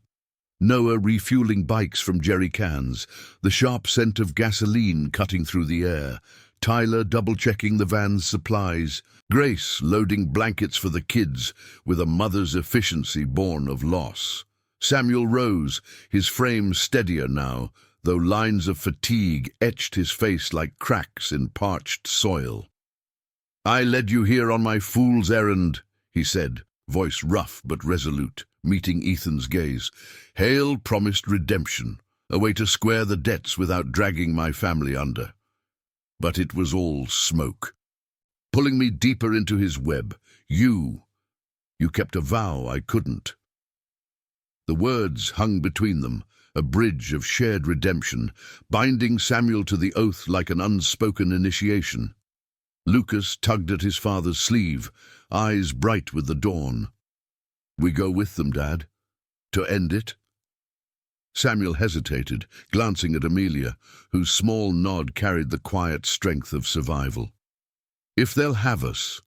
S1: Noah refueling bikes from jerry cans, the sharp scent of gasoline cutting through the air, Tyler double-checking the van's supplies, Grace loading blankets for the kids with a mother's efficiency born of loss. Samuel rose, his frame steadier now, though lines of fatigue etched his face like cracks in parched soil. "I led you here on my fool's errand," he said, voice rough but resolute, meeting Ethan's gaze. "Hale promised redemption, a way to square the debts without dragging my family under. But it was all smoke. Pulling me deeper into his web. You kept a vow I couldn't." The words hung between them, a bridge of shared redemption, binding Samuel to the oath like an unspoken initiation. Lucas tugged at his father's sleeve, eyes bright with the dawn. "We go with them, Dad? To end it?" Samuel hesitated, glancing at Amelia, whose small nod carried the quiet strength of survival. "If they'll have us,"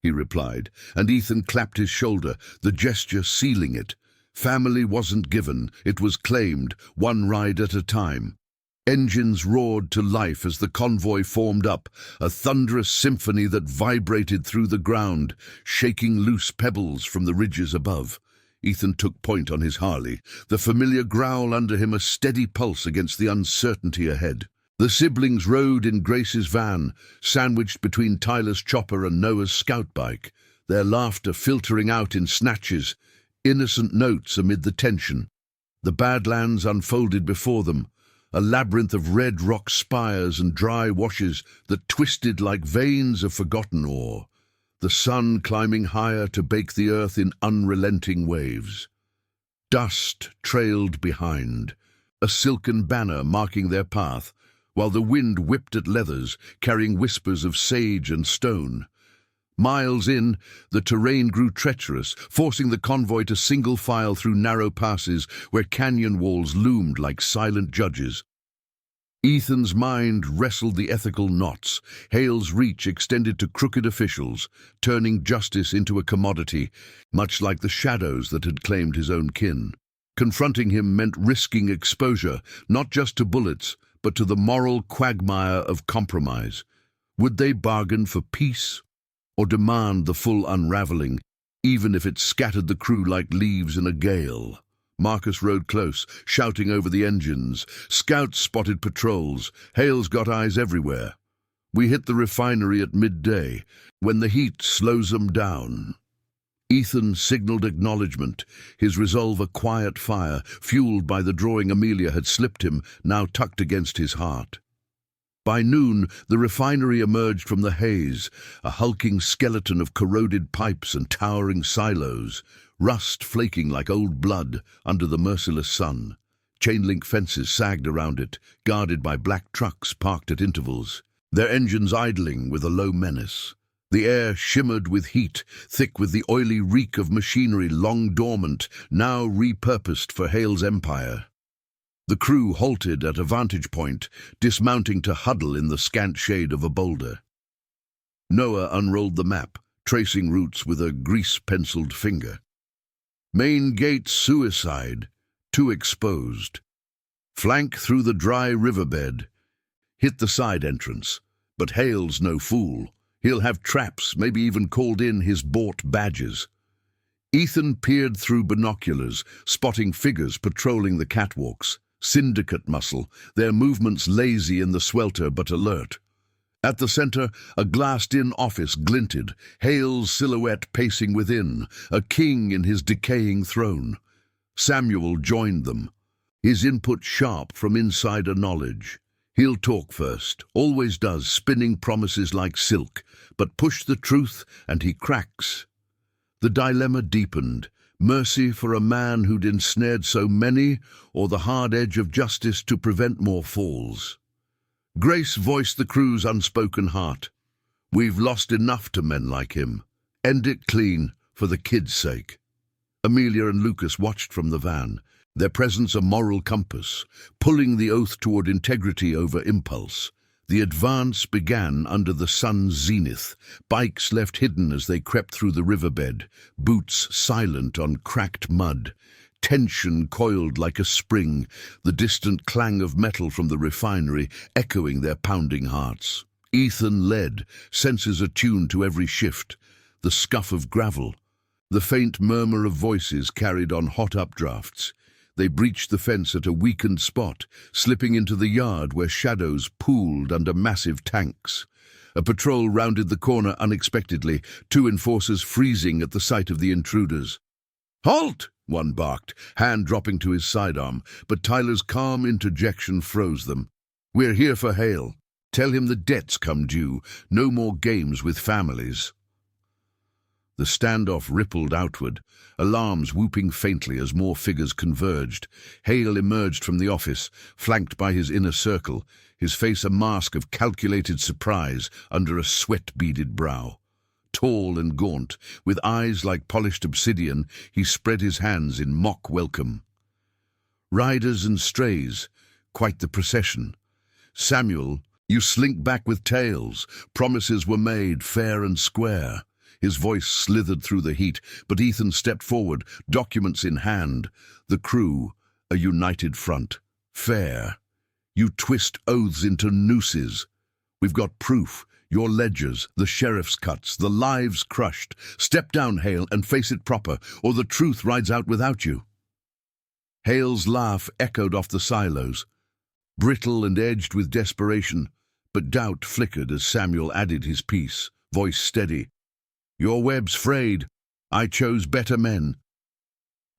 S1: he replied, and Ethan clapped his shoulder, the gesture sealing it. Family wasn't given, it was claimed, one ride at a time. Engines roared to life as the convoy formed up, a thunderous symphony that vibrated through the ground, shaking loose pebbles from the ridges above. Ethan took point on his Harley, the familiar growl under him a steady pulse against the uncertainty ahead. The siblings rode in Grace's van, sandwiched between Tyler's chopper and Noah's scout bike, their laughter filtering out in snatches, innocent notes amid the tension. The Badlands unfolded before them, a labyrinth of red rock spires and dry washes that twisted like veins of forgotten ore, the sun climbing higher to bake the earth in unrelenting waves. Dust trailed behind, a silken banner marking their path, while the wind whipped at leathers, carrying whispers of sage and stone. Miles in, the terrain grew treacherous, forcing the convoy to single file through narrow passes where canyon walls loomed like silent judges. Ethan's mind wrestled the ethical knots. Hale's reach extended to crooked officials, turning justice into a commodity, much like the shadows that had claimed his own kin. Confronting him meant risking exposure, not just to bullets, but to the moral quagmire of compromise. Would they bargain for peace, or demand the full unraveling, even if it scattered the crew like leaves in a gale? Marcus rode close, shouting over the engines. Scouts spotted patrols. Hale's got eyes everywhere. We hit the refinery at midday, when the heat slows them down. Ethan signaled acknowledgement, his resolve a quiet fire, fueled by the drawing Amelia had slipped him, now tucked against his heart. By noon, the refinery emerged from the haze, a hulking skeleton of corroded pipes and towering silos, rust flaking like old blood under the merciless sun. Chain-link fences sagged around it, guarded by black trucks parked at intervals, their engines idling with a low menace. The air shimmered with heat, thick with the oily reek of machinery long dormant, now repurposed for Hale's empire. The crew halted at a vantage point, dismounting to huddle in the scant shade of a boulder. Noah unrolled the map, tracing routes with a grease-penciled finger. Main gate suicide, too exposed. Flank through the dry riverbed. Hit the side entrance, but Hale's no fool. He'll have traps, maybe even called in his bought badges. Ethan peered through binoculars, spotting figures patrolling the catwalks. Syndicate muscle, their movements lazy in the swelter but alert. At the center, a glassed-in office glinted, Hale's silhouette pacing within, a king in his decaying throne. Samuel joined them, his input sharp from insider knowledge. He'll talk first, always does, spinning promises like silk, but push the truth and he cracks. The dilemma deepened. Mercy for a man who'd ensnared so many, or the hard edge of justice to prevent more falls? Grace voiced the crew's unspoken heart. We've lost enough to men like him. End it clean, for the kid's sake. Amelia and Lucas watched from the van, their presence a moral compass, pulling the oath toward integrity over impulse. The advance began under the sun's zenith, bikes left hidden as they crept through the riverbed, boots silent on cracked mud. Tension coiled like a spring, the distant clang of metal from the refinery echoing their pounding hearts. Ethan led, senses attuned to every shift, the scuff of gravel, the faint murmur of voices carried on hot updrafts. They breached the fence at a weakened spot, slipping into the yard where shadows pooled under massive tanks. A patrol rounded the corner unexpectedly, two enforcers freezing at the sight of the intruders. "Halt!" one barked, hand dropping to his sidearm, but Tyler's calm interjection froze them. "We're here for Hale. Tell him the debt's come due. No more games with families." The standoff rippled outward, alarms whooping faintly as more figures converged. Hale emerged from the office, flanked by his inner circle, his face a mask of calculated surprise under a sweat-beaded brow. Tall and gaunt, with eyes like polished obsidian, he spread his hands in mock welcome. Riders and strays, quite the procession. "Samuel, you slink back with tails. Promises were made, fair and square." His voice slithered through the heat, but Ethan stepped forward, documents in hand. The crew, a united front. Fair. You twist oaths into nooses. We've got proof. Your ledgers, the sheriff's cuts, the lives crushed. Step down, Hale, and face it proper, or the truth rides out without you. Hale's laugh echoed off the silos, brittle and edged with desperation, but doubt flickered as Samuel added his piece, voice steady. Your web's frayed. I chose better men.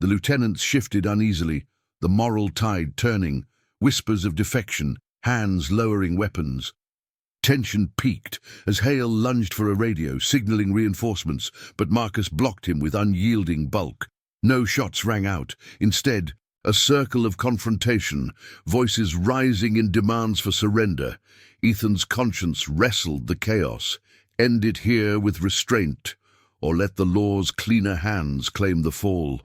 S1: The lieutenants shifted uneasily, the moral tide turning, whispers of defection, hands lowering weapons. Tension peaked as Hale lunged for a radio, signaling reinforcements, but Marcus blocked him with unyielding bulk. No shots rang out. Instead, a circle of confrontation, voices rising in demands for surrender. Ethan's conscience wrestled the chaos. End it here with restraint, or let the law's cleaner hands claim the fall.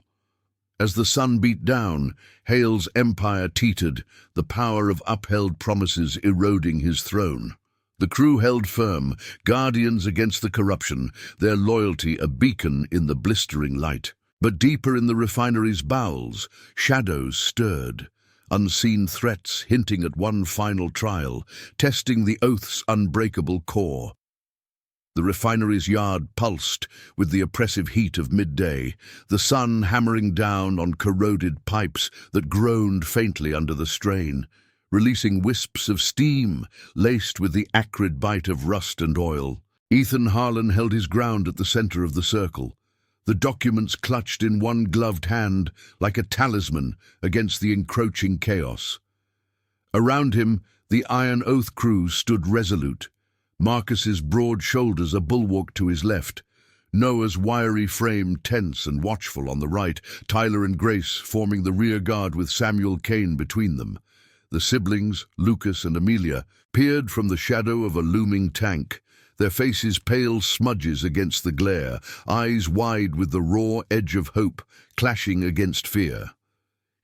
S1: As the sun beat down, Hale's empire teetered, the power of upheld promises eroding his throne. The crew held firm, guardians against the corruption, their loyalty a beacon in the blistering light. But deeper in the refinery's bowels, shadows stirred, unseen threats hinting at one final trial, testing the oath's unbreakable core. The refinery's yard pulsed with the oppressive heat of midday, the sun hammering down on corroded pipes that groaned faintly under the strain, releasing wisps of steam laced with the acrid bite of rust and oil. Ethan Harlan held his ground at the center of the circle, the documents clutched in one gloved hand like a talisman against the encroaching chaos. Around him, the Iron Oath crew stood resolute, Marcus's broad shoulders a bulwark to his left, Noah's wiry frame tense and watchful on the right, Tyler and Grace forming the rear guard with Samuel Kane between them. The siblings, Lucas and Amelia, peered from the shadow of a looming tank, their faces pale smudges against the glare, eyes wide with the raw edge of hope clashing against fear.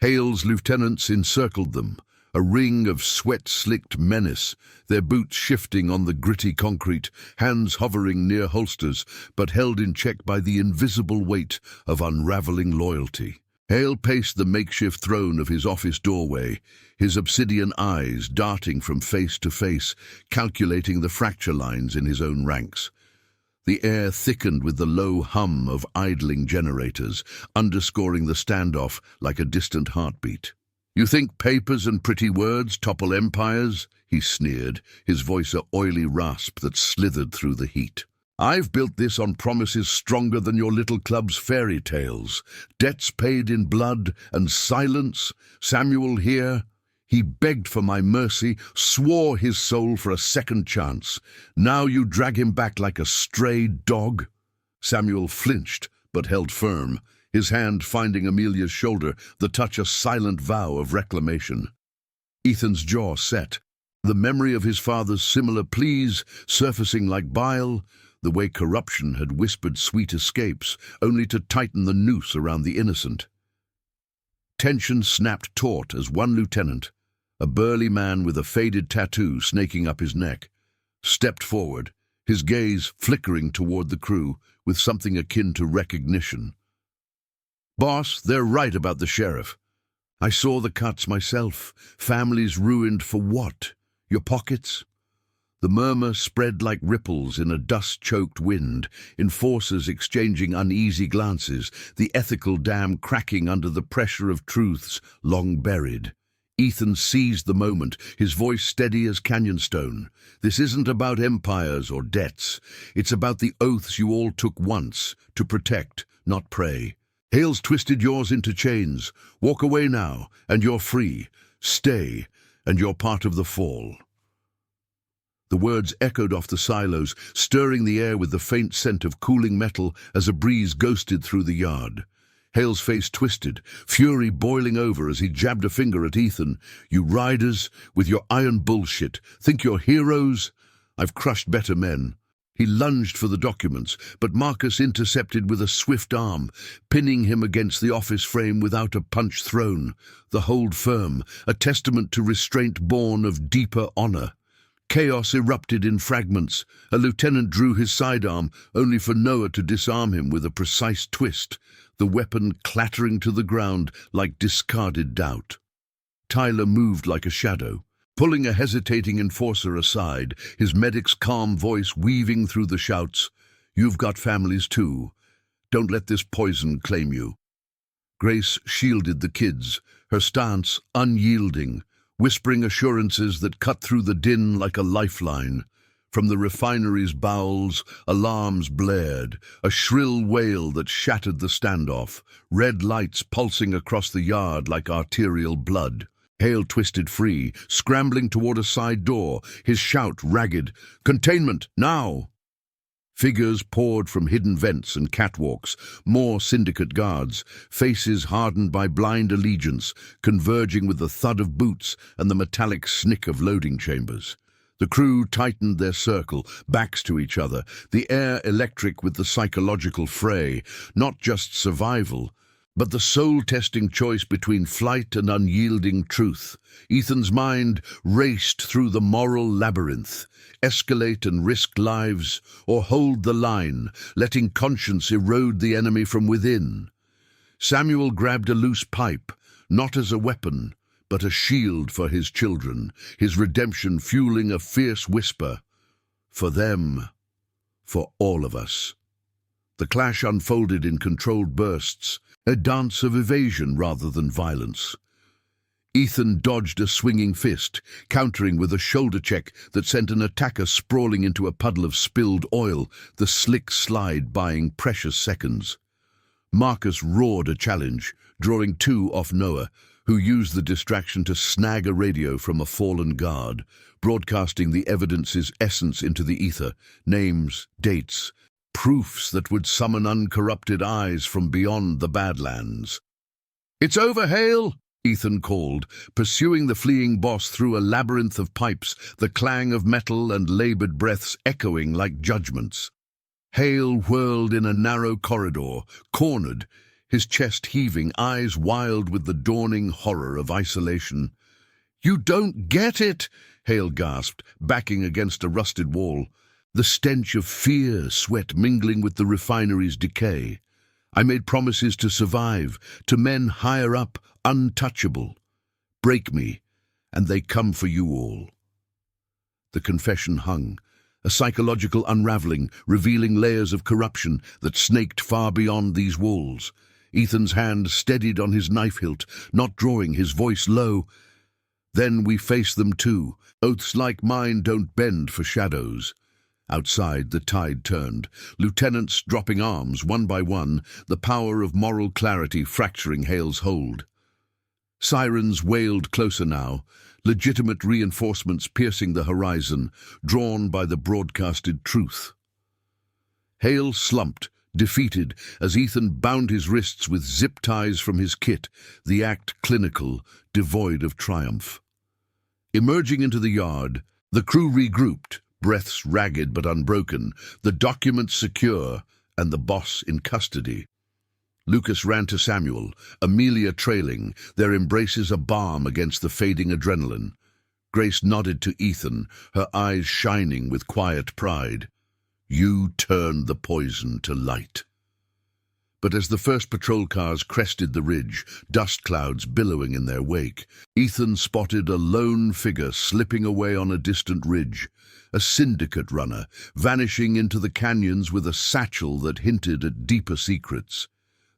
S1: Hale's lieutenants encircled them, a ring of sweat-slicked menace, their boots shifting on the gritty concrete, hands hovering near holsters, but held in check by the invisible weight of unraveling loyalty. Hale paced the makeshift throne of his office doorway, his obsidian eyes darting from face to face, calculating the fracture lines in his own ranks. The air thickened with the low hum of idling generators, underscoring the standoff like a distant heartbeat. You think papers and pretty words topple empires? He sneered, his voice a oily rasp that slithered through the heat. I've built this on promises stronger than your little club's fairy tales. Debts paid in blood and silence. Samuel here, he begged for my mercy, swore his soul for a second chance. Now you drag him back like a stray dog? Samuel flinched, but held firm, his hand finding Amelia's shoulder, the touch a silent vow of reclamation. Ethan's jaw set, the memory of his father's similar pleas surfacing like bile, the way corruption had whispered sweet escapes, only to tighten the noose around the innocent. Tension snapped taut as one lieutenant, a burly man with a faded tattoo snaking up his neck, stepped forward, his gaze flickering toward the crew with something akin to recognition. Boss, they're right about the sheriff. I saw the cuts myself. Families ruined for what? Your pockets? The murmur spread like ripples in a dust-choked wind, enforcers exchanging uneasy glances, the ethical dam cracking under the pressure of truths long buried. Ethan seized the moment, his voice steady as canyon stone. This isn't about empires or debts. It's about the oaths you all took once, to protect, not prey. Hale's twisted yours into chains. Walk away now, and you're free. Stay, and you're part of the fall. The words echoed off the silos, stirring the air with the faint scent of cooling metal as a breeze ghosted through the yard. Hale's face twisted, fury boiling over as he jabbed a finger at Ethan. You riders, with your iron bullshit, think you're heroes? I've crushed better men. He lunged for the documents, but Marcus intercepted with a swift arm, pinning him against the office frame without a punch thrown. The hold firm, a testament to restraint born of deeper honor. Chaos erupted in fragments. A lieutenant drew his sidearm, only for Noah to disarm him with a precise twist, the weapon clattering to the ground like discarded doubt. Tyler moved like a shadow, pulling a hesitating enforcer aside, his medic's calm voice weaving through the shouts, "You've got families too. Don't let this poison claim you." Grace shielded the kids, her stance unyielding, whispering assurances that cut through the din like a lifeline. From the refinery's bowels, alarms blared, a shrill wail that shattered the standoff, red lights pulsing across the yard like arterial blood. Hale twisted free, scrambling toward a side door, his shout ragged, "Containment, now!" Figures poured from hidden vents and catwalks, more syndicate guards, faces hardened by blind allegiance, converging with the thud of boots and the metallic snick of loading chambers. The crew tightened their circle, backs to each other, the air electric with the psychological fray, not just survival, but the soul-testing choice between flight and unyielding truth. Ethan's mind raced through the moral labyrinth. Escalate and risk lives, or hold the line, letting conscience erode the enemy from within. Samuel grabbed a loose pipe, not as a weapon, but a shield for his children, his redemption fueling a fierce whisper. For them, for all of us. The clash unfolded in controlled bursts, a dance of evasion rather than violence. Ethan dodged a swinging fist, countering with a shoulder check that sent an attacker sprawling into a puddle of spilled oil, the slick slide buying precious seconds. Marcus roared a challenge, drawing two off Noah, who used the distraction to snag a radio from a fallen guard, broadcasting the evidence's essence into the ether, names, dates, proofs that would summon uncorrupted eyes from beyond the Badlands. "It's over, Hale!" Ethan called, pursuing the fleeing boss through a labyrinth of pipes, the clang of metal and labored breaths echoing like judgments. Hale whirled in a narrow corridor, cornered, his chest heaving, eyes wild with the dawning horror of isolation. "You don't get it!" Hale gasped, backing against a rusted wall, the stench of fear sweat mingling with the refinery's decay. "I made promises to survive, to men higher up, untouchable. Break me, and they come for you all." The confession hung, a psychological unraveling, revealing layers of corruption that snaked far beyond these walls. Ethan's hand steadied on his knife hilt, not drawing, his voice low. "Then we face them too. Oaths like mine don't bend for shadows." Outside, the tide turned, lieutenants dropping arms one by one, the power of moral clarity fracturing Hale's hold. Sirens wailed closer now, legitimate reinforcements piercing the horizon, drawn by the broadcasted truth. Hale slumped, defeated, as Ethan bound his wrists with zip ties from his kit, the act clinical, devoid of triumph. Emerging into the yard, the crew regrouped, breaths ragged but unbroken, the documents secure, and the boss in custody. Lucas ran to Samuel, Amelia trailing, their embraces a balm against the fading adrenaline. Grace nodded to Ethan, her eyes shining with quiet pride. "You turned the poison to light." But as the first patrol cars crested the ridge, dust clouds billowing in their wake, Ethan spotted a lone figure slipping away on a distant ridge, a syndicate runner, vanishing into the canyons with a satchel that hinted at deeper secrets.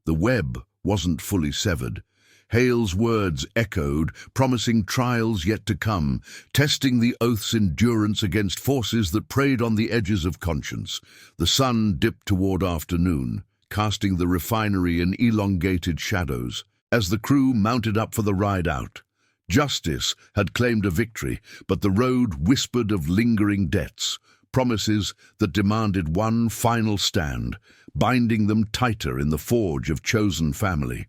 S1: The web wasn't fully severed. Hale's words echoed, promising trials yet to come, testing the oath's endurance against forces that preyed on the edges of conscience. The sun dipped toward afternoon, casting the refinery in elongated shadows, as the crew mounted up for the ride out. Justice had claimed a victory, but the road whispered of lingering debts, promises that demanded one final stand, binding them tighter in the forge of chosen family.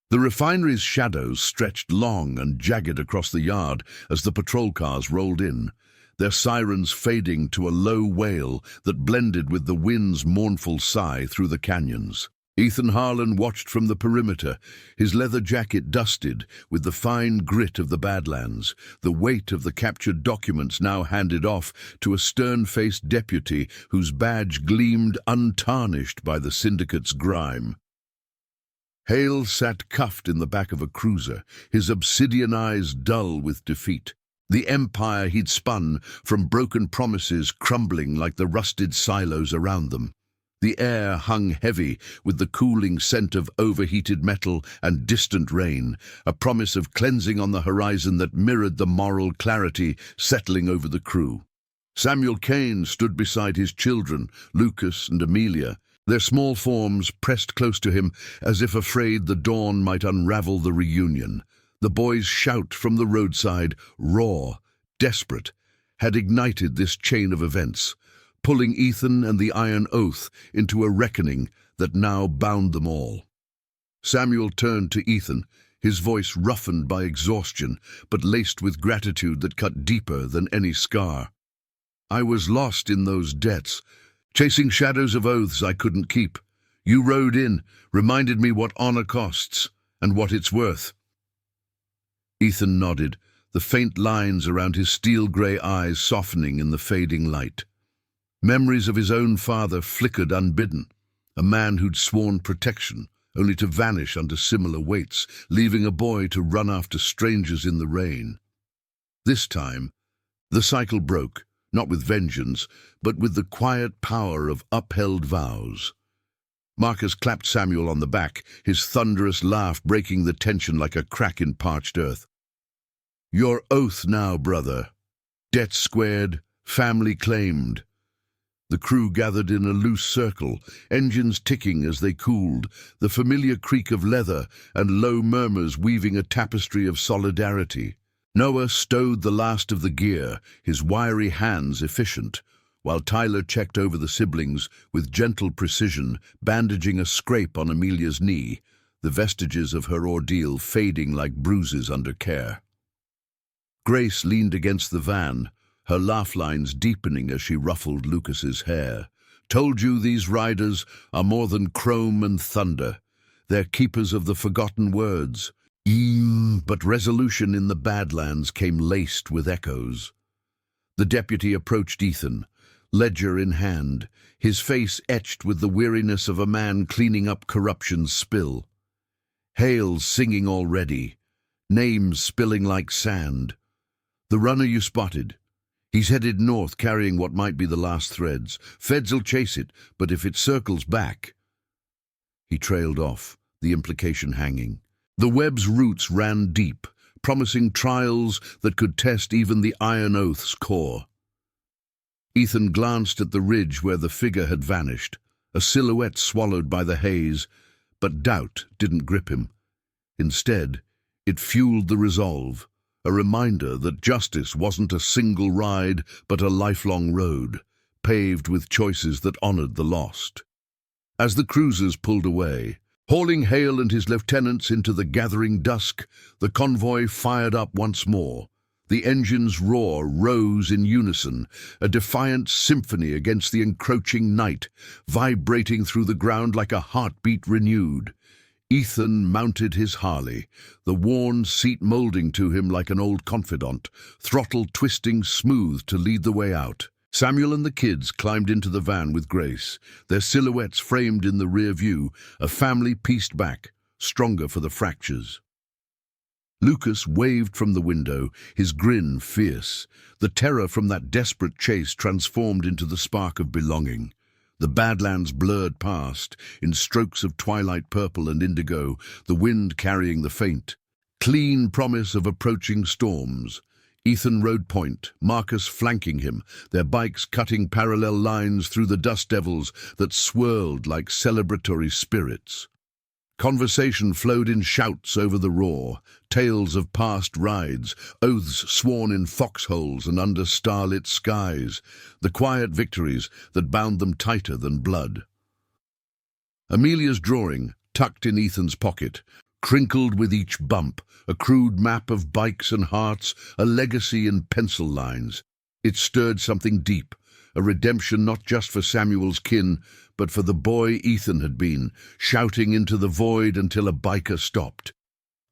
S1: The refinery's shadows stretched long and jagged across the yard as the patrol cars rolled in, their sirens fading to a low wail that blended with the wind's mournful sigh through the canyons. Ethan Harlan watched from the perimeter, his leather jacket dusted with the fine grit of the Badlands, the weight of the captured documents now handed off to a stern-faced deputy whose badge gleamed untarnished by the syndicate's grime. Hale sat cuffed in the back of a cruiser, his obsidian eyes dull with defeat. The empire he'd spun from broken promises crumbling like the rusted silos around them. The air hung heavy with the cooling scent of overheated metal and distant rain, a promise of cleansing on the horizon that mirrored the moral clarity settling over the crew. Samuel Kane stood beside his children, Lucas and Amelia, their small forms pressed close to him as if afraid the dawn might unravel the reunion. The boy's shout from the roadside, raw, desperate, had ignited this chain of events, pulling Ethan and the Iron Oath into a reckoning that now bound them all. Samuel turned to Ethan, his voice roughened by exhaustion, but laced with gratitude that cut deeper than any scar. "I was lost in those debts, chasing shadows of oaths I couldn't keep. You rode in, reminded me what honor costs, and what it's worth." Ethan nodded, the faint lines around his steel-grey eyes softening in the fading light. Memories of his own father flickered unbidden, a man who'd sworn protection, only to vanish under similar weights, leaving a boy to run after strangers in the rain. This time, the cycle broke, not with vengeance, but with the quiet power of upheld vows. Marcus clapped Samuel on the back, his thunderous laugh breaking the tension like a crack in parched earth. "Your oath now, brother. Debt squared, family claimed." The crew gathered in a loose circle, engines ticking as they cooled, the familiar creak of leather and low murmurs weaving a tapestry of solidarity. Noah stowed the last of the gear, his wiry hands efficient, while Tyler checked over the siblings with gentle precision, bandaging a scrape on Amelia's knee, the vestiges of her ordeal fading like bruises under care. Grace leaned against the van, her laugh lines deepening as she ruffled Lucas's hair. "Told you these riders are more than chrome and thunder. They're keepers of the forgotten words." But resolution in the Badlands came laced with echoes. The deputy approached Ethan, ledger in hand, his face etched with the weariness of a man cleaning up corruption's spill. Hale's singing already, names spilling like sand. "The runner you spotted. He's headed north carrying what might be the last threads. Feds'll chase it, but if it circles back—" He trailed off, the implication hanging. The web's roots ran deep, promising trials that could test even the Iron Oath's core. Ethan glanced at the ridge where the figure had vanished, a silhouette swallowed by the haze, but doubt didn't grip him. Instead, it fueled the resolve, a reminder that justice wasn't a single ride but a lifelong road, paved with choices that honored the lost. As the cruisers pulled away, hauling Hale and his lieutenants into the gathering dusk, the convoy fired up once more. The engine's roar rose in unison, a defiant symphony against the encroaching night, vibrating through the ground like a heartbeat renewed. Ethan mounted his Harley, the worn seat molding to him like an old confidant, throttle twisting smooth to lead the way out. Samuel and the kids climbed into the van with Grace, their silhouettes framed in the rear view, a family pieced back, stronger for the fractures. Lucas waved from the window, his grin fierce, the terror from that desperate chase transformed into the spark of belonging. The Badlands blurred past, in strokes of twilight purple and indigo, the wind carrying the faint, clean promise of approaching storms. Ethan rode point, Marcus flanking him, their bikes cutting parallel lines through the dust devils that swirled like celebratory spirits. Conversation flowed in shouts over the roar, tales of past rides, oaths sworn in foxholes and under starlit skies, the quiet victories that bound them tighter than blood. Amelia's drawing, tucked in Ethan's pocket, crinkled with each bump, a crude map of bikes and hearts, a legacy in pencil lines. It stirred something deep, a redemption not just for Samuel's kin, but for the boy Ethan had been, shouting into the void until a biker stopped.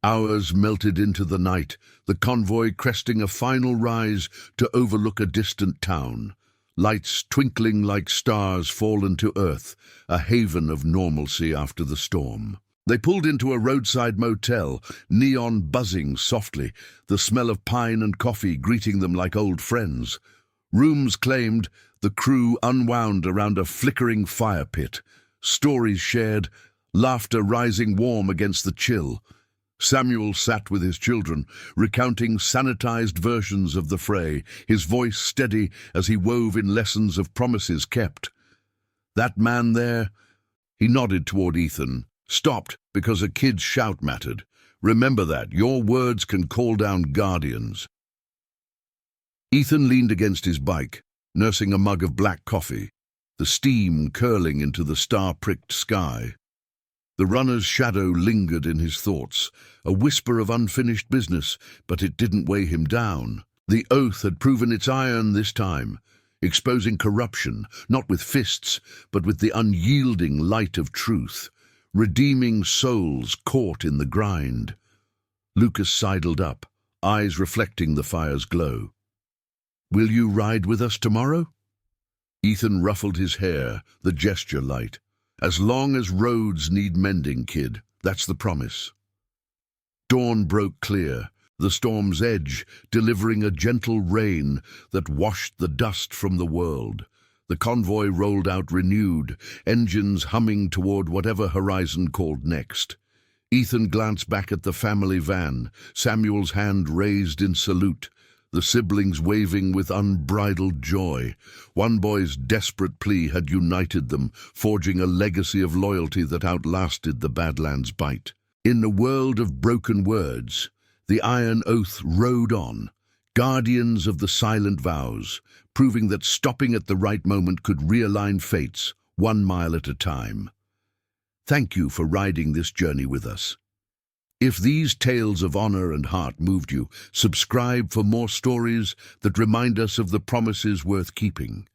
S1: Hours melted into the night, the convoy cresting a final rise to overlook a distant town. Lights twinkling like stars fallen to earth, a haven of normalcy after the storm. They pulled into a roadside motel, neon buzzing softly, the smell of pine and coffee greeting them like old friends. Rooms claimed, the crew unwound around a flickering fire pit, stories shared, laughter rising warm against the chill. Samuel sat with his children, recounting sanitized versions of the fray, his voice steady as he wove in lessons of promises kept. That man there, he nodded toward Ethan, stopped because a kid's shout mattered. Remember that, your words can call down guardians. Ethan leaned against his bike, nursing a mug of black coffee, the steam curling into the star-pricked sky. The runner's shadow lingered in his thoughts, a whisper of unfinished business, but it didn't weigh him down. The oath had proven its iron this time, exposing corruption, not with fists, but with the unyielding light of truth, redeeming souls caught in the grind. Lucas sidled up, eyes reflecting the fire's glow. "Will you ride with us tomorrow?" Ethan ruffled his hair, the gesture light. "As long as roads need mending, kid, that's the promise." Dawn broke clear, the storm's edge delivering a gentle rain that washed the dust from the world. The convoy rolled out renewed, engines humming toward whatever horizon called next. Ethan glanced back at the family van, Samuel's hand raised in salute, the siblings waving with unbridled joy. One boy's desperate plea had united them, forging a legacy of loyalty that outlasted the Badlands' bite. In the world of broken words, the iron oath rode on, guardians of the silent vows, proving that stopping at the right moment could realign fates, 1 mile at a time. Thank you for riding this journey with us. If these tales of honor and heart moved you, subscribe for more stories that remind us of the promises worth keeping.